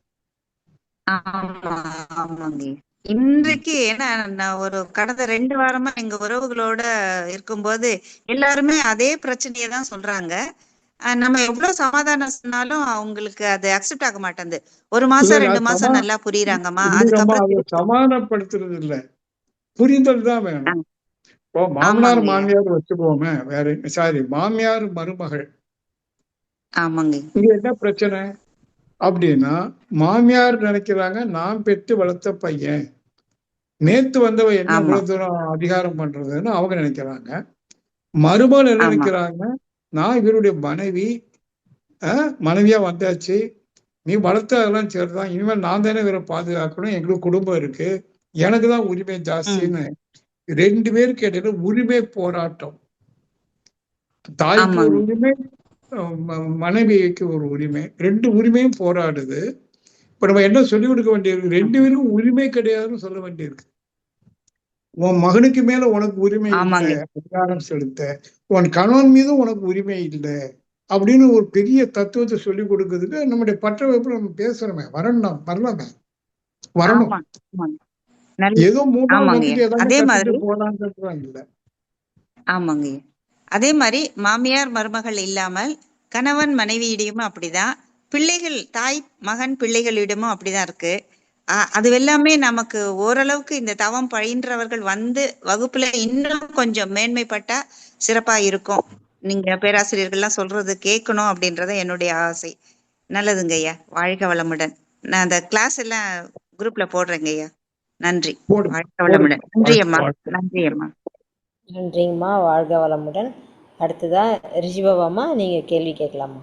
E: இன்றைக்கு ஏன்னா நான் ஒரு கடந்த 2 வாரமா எங்க உறவுகளோட இருக்கும்போது எல்லாருமே அதே பிரச்சனையை தான் சொல்றாங்க. நம்ம எவ்வளவு சமாதானம் சொன்னாலும் அவங்களுக்கு அது அக்செப்ட் ஆக மாட்டேங்குது. 1 மாசம் 2 மாசம் நல்லா புரியுறாங்கம்மா, அதுக்கப்புறம்
B: சமாதானப்படுத்துறது இல்ல, புரிதல் தான் வேணும். இப்போ மாமனார் மாமியார் வச்சுக்கோமே, மாமியார் மருமகள்.
E: ஆமாங்க.
B: இங்க என்ன பிரச்சனை அப்படின்னா, மாமியார் நினைக்கிறாங்க நான் பெற்று வளர்த்த பையன், நேத்து வந்தவ என்ன இவ்வளவு தூரம் அதிகாரம் பண்றதுன்னு அவங்க நினைக்கிறாங்க. மருமகள் என்ன நினைக்கிறாங்க, நான் இவருடைய மனைவியா வந்தாச்சு, நீ வளர்த்த அதெல்லாம் சரிதான், இனிமேல் நான் தானே இவரை பாதுகாக்கணும், எங்களுக்கு குடும்பம் இருக்கு, எனக்கு தான் உரிமை ஜாஸ்தின்னு 2 பேருக்கு இடையில உரிமை போராட்டம். தாய்க்கு ஒரு
E: ஆமாங்க
B: உரிமை, மனைவிக்கு ஒரு உரிமை. 2 உரிமையும் போராடுது. இப்ப நம்ம என்ன சொல்லிக் கொடுக்க வேண்டியிருக்கு? 2 பேருக்கும் உரிமை கிடையாதுன்னு சொல்ல வேண்டியிருக்கு. உன் மகனுக்கு மேல உனக்கு உரிமை இல்லை
E: ஆமாங்க
B: அதிகாரம் செலுத்த, உன் கணவன் மீதும் உனக்கு உரிமை இல்லை அப்படின்னு ஒரு பெரிய தத்துவத்தை சொல்லிக் கொடுக்குறதுக்கு நம்முடைய பற்ற வகுப்புல நம்ம பேசுறோமே, வரணும், வரலாமே, வரணும்.
E: ஆமா ஆமாங்க நல்ல
B: ஏதோ 3ஆவது
E: ஆமாங்க
B: வந்துட்டு எல்லாமே
E: அதே
B: கத்துட்டு
E: மாதிரி
B: போலான்றதுதான் இல்லை.
E: ஆமாங்க அதே மாதிரி மாமியார் மருமகள் இல்லாமல் கணவன் மனைவியிடமும் அப்படிதான், பிள்ளைகள் தாய் மகன் பிள்ளைகளிடமும் அப்படிதான் இருக்கு. அது எல்லாமே நமக்கு ஓரளவுக்கு இந்த தவம் பயின்றவர்கள் வந்து வகுப்புல இன்னும் கொஞ்சம் மேன்மைப்பட்டா சிறப்பா இருக்கும். நீங்க பேராசிரியர்கள்லாம் சொல்றது கேட்கணும் அப்படின்றத என்னுடைய ஆசை. நல்லதுங்க ஐயா, வாழ்க வளமுடன். நான் அந்த கிளாஸ் எல்லாம் குரூப்ல போடுறேங்க ஐயா. நன்றி.
B: போடு,
E: வாழ்க
B: போடு.
E: வளமுடன். நன்றி அம்மா.
B: வாழ்க்கை.
E: நன்றி அம்மா.
A: நன்றிங்கம்மா, வாழ்க வளமுடன். அடுத்ததா ரிஷிபாபாம்மா, நீங்கள் கேள்வி கேட்கலாமா?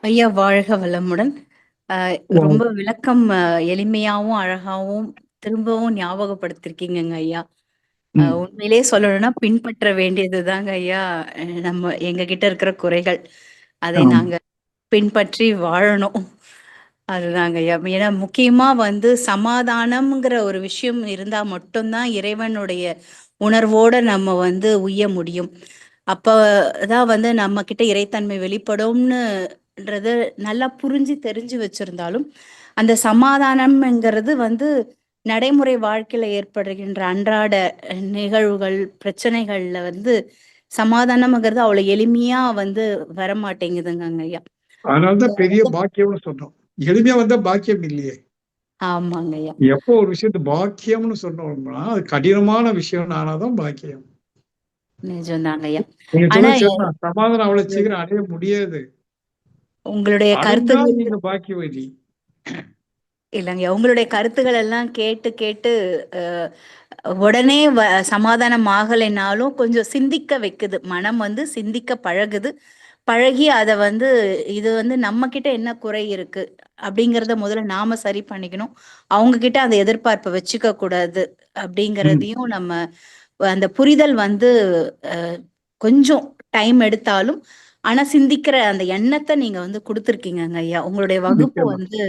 F: ஐயா வாழ்க வளமுடன். ரொம்ப விளக்கம் எளிமையாவும் அழகாவும் திரும்பவும் ஞாபகப்படுத்திருக்கீங்கங்க ஐயா. உண்மையிலே சொல்லணும்னா பின்பற்ற வேண்டியதுதாங்க ஐயா நம்ம எங்க கிட்ட இருக்கிற குறைகள். அதை நாங்க பின்பற்றி வாழணும். அதுதாங்க ஐயா. ஏன்னா முக்கியமா வந்து சமாதானம்ங்கிற ஒரு விஷயம் இருந்தா மட்டும்தான் இறைவனுடைய உணர்வோட நம்ம வந்து உய்ய முடியும். அப்பதான் வந்து நம்ம கிட்ட இறைத்தன்மை வெளிப்படும்னுன்றது நல்லா புரிஞ்சு தெரிஞ்சு வச்சிருந்தாலும், அந்த சமாதானம்ங்கிறது வந்து நடைமுறை வாழ்க்கையில ஏற்படுகின்ற அன்றாட நிகழ்வுகள், பிரச்சனைகள்ல வந்து சமாதானம்ங்கிறது அவ்வளவு எளிமையா வந்து வரமாட்டேங்குதுங்க ஐயா.
B: அதனாலதான் பெரிய பாக்கியம்னு சொன்னோம். எளிமையா வந்தா பாக்கியம் இல்லையே.
F: ஆமாங்க ஐயா.
B: எப்போ ஒரு விஷயத்த பாக்கியம்னு சொன்னோம்னா அது கடினமான விஷயம் ஆனாதான் பாக்கியம்.
F: நிஜம்தாங்க ஐயா.
B: நீங்க
F: ஆனா
B: சொல்ல சமாதானம் அவ்வளவு சீக்கிரம் அடைய முடியாது.
F: உங்களுடைய
B: அடைஞ்சா
F: கருத்துக்கள்
B: நீங்க பாக்கியவதி.
F: இல்லைங்க, உங்களுடைய கருத்துக்கள் எல்லாம் கேட்டு கேட்டு உடனே சமாதானம் ஆகலைனாலும் கொஞ்சம் சிந்திக்க வைக்குது. மனம் வந்து சிந்திக்க பழகுது. பழகி அதை வந்து இது வந்து நம்ம கிட்ட என்ன குறை இருக்கு அப்படிங்கிறத முதல்ல நாம சரி பண்ணிக்கணும். அவங்க கிட்ட அந்த எதிர்பார்ப்பை வச்சுக்க கூடாது அப்படிங்கிறதையும் நம்ம அந்த புரிதல் வந்து கொஞ்சம் டைம் எடுத்தாலும் ஆனா சிந்திக்கிற அந்த எண்ணத்தை நீங்க வந்து கொடுத்துருக்கீங்க ஐயா. உங்களுடைய வகுப்பு வந்து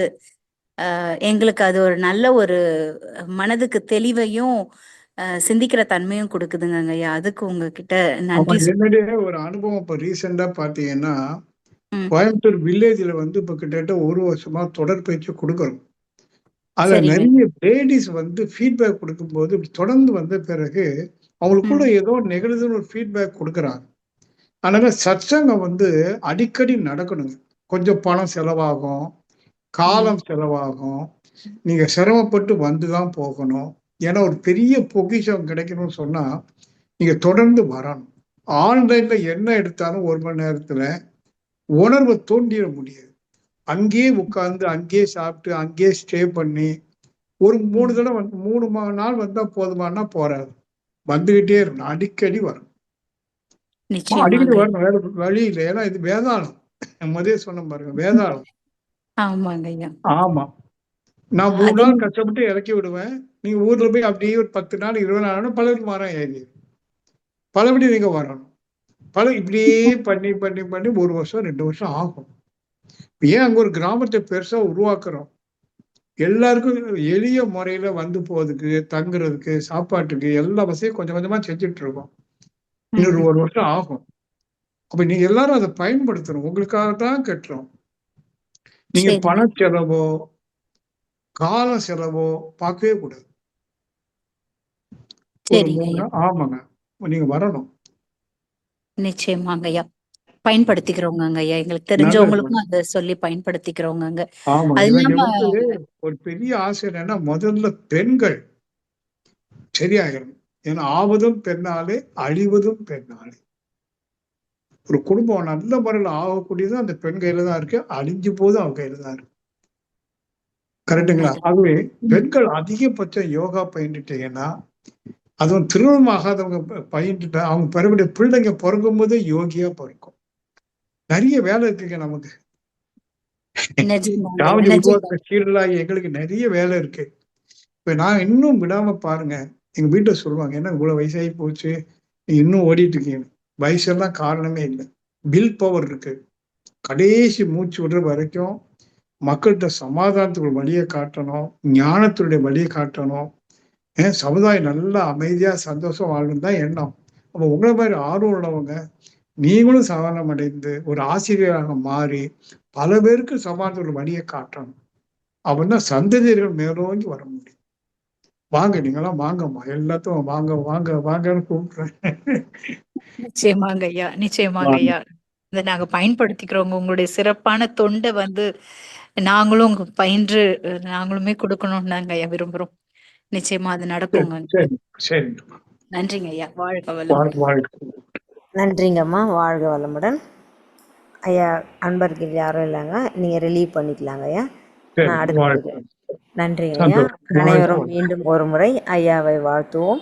F: எங்களுக்கு அது ஒரு நல்ல ஒரு மனதுக்கு தெளிவையும் சிந்திக்கிற தன்மையும் கொடுக்குதுங்க ஐயா. அதுக்கு உங்ககிட்ட நன்றி.
B: என்னுடைய ஒரு அனுபவம் இப்ப ரீசெண்டா பாத்தீங்கன்னா, கோயம்புத்தூர் வில்லேஜ்ல வந்து இப்ப கிட்டத்தட்ட 1 வருஷமா தொடர் பயிற்சி கொடுக்கறோம். அதுல நிறைய லேடிஸ் வந்து ஃபீட்பேக் கொடுக்கும்போது தொடர்ந்து வந்த பிறகு அவங்களுக்குள்ள ஏதோ நிகழுதுன்னு ஒரு ஃபீட்பேக் கொடுக்குறாங்க. அதனால சத்சங்கம் வந்து அடிக்கடி நடக்கணுங்க. கொஞ்சம் பணம் செலவாகும், காலம் செலவாகும், நீங்க சிரமப்பட்டு வந்துதான் போகணும். ஏன்னா ஒரு பெரிய பொக்கிஷம் கிடைக்கணும்னு சொன்னா நீங்க தொடர்ந்து வரணும். ஆன்லைன்ல என்ன எடுத்தாலும் 1 மணி நேரத்துல உணர்வை தூண்டிட முடியாது. அங்கேயே உட்கார்ந்து அங்கேயே சாப்பிட்டு அங்கேயே ஸ்டே பண்ணி ஒரு 3 தடவை வந்து 3 நாள் வந்தா போதுமானா போறாது. வந்துகிட்டே இருக்கணும், அடிக்கடி வரணும். அடிக்கடி வரணும், வேற வழி இல்லை. ஏன்னா இது வேதாளம். முதலே சொன்ன பாருங்க, வேதாளம். ஆமா, நான் 3 நாள் கஷ்டப்பட்டு இறக்கி விடுவேன். நீங்க ஊர்ல போய் அப்படியே ஒரு 10 நாள் 20 நாள் பலருக்கு மரம் ஏறி பலபடி நீங்க வரணும். இப்படியே பண்ணி பண்ணி பண்ணி 1 வருஷம் 2 வருஷம் ஆகும். ஏன் அங்க ஒரு கிராமத்தை பெருசா உருவாக்குறோம். எல்லாருக்கும் எளிய முறையில வந்து போறதுக்கு, தங்குறதுக்கு, சாப்பாட்டுக்கு எல்லா வசதியும் கொஞ்சம் கொஞ்சமா செஞ்சுட்டு இருக்கோம். இன்னொரு 1 வருஷம் ஆகும். அப்ப நீங்க எல்லாரும் அதை பயன்படுத்தணும். உங்களுக்காக தான் கட்டுறோம். நீங்க பண செலவோ கால செலவோ பார்க்கவே கூடாது. ஆமாங்க, நீங்க வரணும்.
F: நிச்சயமாங்க ஐயா, பயன்படுத்திக்கிறோங்க ஐயா. எங்களுக்கு தெரிஞ்சவங்களுக்கும் அதை சொல்லி பயன்படுத்திக்கிறோங்க. அது இல்லாம
B: ஒரு பெரிய ஆசை என்னன்னா, முதல்ல பெண்கள் சரியாயிரும். ஏன்னா ஆவதும் பெண்ணாலே அழிவதும் பெண்ணாலே. ஒரு குடும்பம் நல்ல முறையில் ஆகக்கூடியது அந்த பெண் கையில தான் இருக்கு, அழிஞ்சு போதும் அவங்க கையில தான் இருக்கு. கரெக்டுங்களா? ஆகவே பெண்கள் அதிகபட்சம் யோகா பயின்றுட்டீங்கன்னா, அதுவும் திருமணம் ஆகாதவங்க பயின்றுட்டா அவங்க பெறக்கூடிய பிள்ளைங்க பிறக்கும் போதே யோகியா பிறக்கும். நிறைய வேலை இருக்குங்க நமக்கு. எங்களுக்கு நிறைய வேலை இருக்கு. இப்ப நான் இன்னும் விடாம பாருங்க, எங்க வீட்டுல சொல்லுவாங்க, என்ன இவ்வளவு வயசாகி போச்சு, நீங்க இன்னும் ஓடிட்டு இருக்கீங்க. வயசெல்லாம் காரணமே இல்லை. வில் பவர் இருக்கு. கடைசி மூச்சு விடுற வரைக்கும் மக்கள்கிட்ட சமாதானத்துக்கு ஒரு வழியை காட்டணும், ஞானத்துடைய வழியை காட்டணும், சமுதாயம் நல்லா அமைதியா சந்தோஷம் வாழணும் தான் எண்ணம். அப்போ உங்களை மாதிரி ஆர்வம் உள்ளவங்க நீங்களும் சமாதானம் அடைந்து ஒரு ஆசிரியராக மாறி பல பேருக்கு சமாதானத்துக்கு வழியை காட்டணும். அப்படின்னா சந்ததியர்கள் மேலோங்கி வர முடியும். வாங்க, நீங்களாம் வாங்கம்மா, எல்லாத்தையும் வாங்க வாங்க வாங்கன்னு கூப்பிடுறேன்.
F: நிச்சயமாங்க ஐயா, நிச்சயமாங்க
B: வாங்க.
F: ஐயா. இதை நாங்க பயன்படுத்திக்கிறோங்க. உங்களுடைய சிறப்பான தொண்டை வந்து நாங்களும் பயின்று நாங்களுமே கொடுக்கணும்னு நாங்க ஐயா விரும்புறோம். நிச்சயமா அது
B: சரி
F: நடக்குங்க.
B: சரி சரிங்கம்மா.
F: நன்றிங்க ஐயா. வாழ்க வளம்.
B: வாழ்க்கை.
A: நன்றிங்கம்மா. வாழ்க வளமுடன். ஐயா அன்பர்கள் யாரும் இல்லைங்க, நீங்கள் ரிலீவ் பண்ணிக்கலாங்க ஐயா.
B: சரி,
A: நான் அடுத்து
B: வாழ்க்கை.
A: நன்றிங்க ஐயா.
B: சந்தோஷம்.
A: அனைவரும்
B: வாழ்க.
A: மீண்டும் ஒரு முறை ஐயாவை வாழ்த்துவோம்.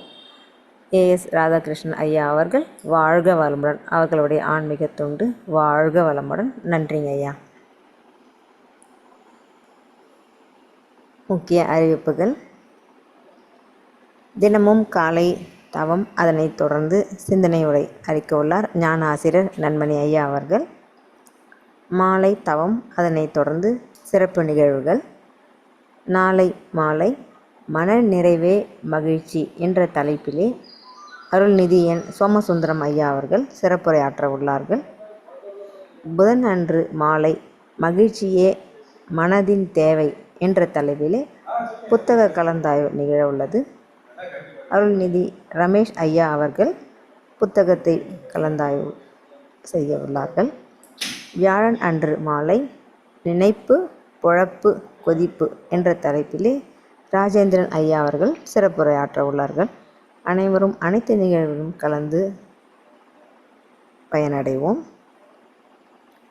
A: ஏஎஸ் ராதாகிருஷ்ணன் ஐயா அவர்கள் வாழ்க வளமுடன். அவர்களுடைய ஆன்மீக தொண்டு வாழ்க வளமுடன். நன்றிங்க ஐயா. முக்கிய அறிவிப்புகள். தினமும் காலை தவம், அதனைத் தொடர்ந்து சிந்தனை உரை அளிக்க உள்ளார் ஞான ஆசிரியர் நன்மணி ஐயா அவர்கள். மாலை தவம், அதனைத் தொடர்ந்து சிறப்பு நிகழ்வுகள். நாளை மாலை மன நிறைவே மகிழ்ச்சி என்ற தலைப்பிலே அருள்நிதி என் சோமசுந்தரம் ஐயா அவர்கள் சிறப்புரையாற்ற உள்ளார்கள். புதன் அன்று மாலை மகிழ்ச்சியே மனதின் தேவை என்ற தலைப்பிலே புத்தக கலந்தாய்வு நிகழ உள்ளது. அருள்நிதி ரமேஷ் ஐயா அவர்கள் புத்தகத்தை கலந்தாய்வு செய்ய உள்ளார்கள். வியாழன் அன்று மாலை நினைப்பு பொழப்பு கொதிப்பு என்ற தலைப்பிலே ராஜேந்திரன் ஐயா அவர்கள் சிறப்புரையாற்ற உள்ளார்கள். அனைவரும் அனைத்து நிகழ்வுகளும் கலந்து பயனடைவோம்.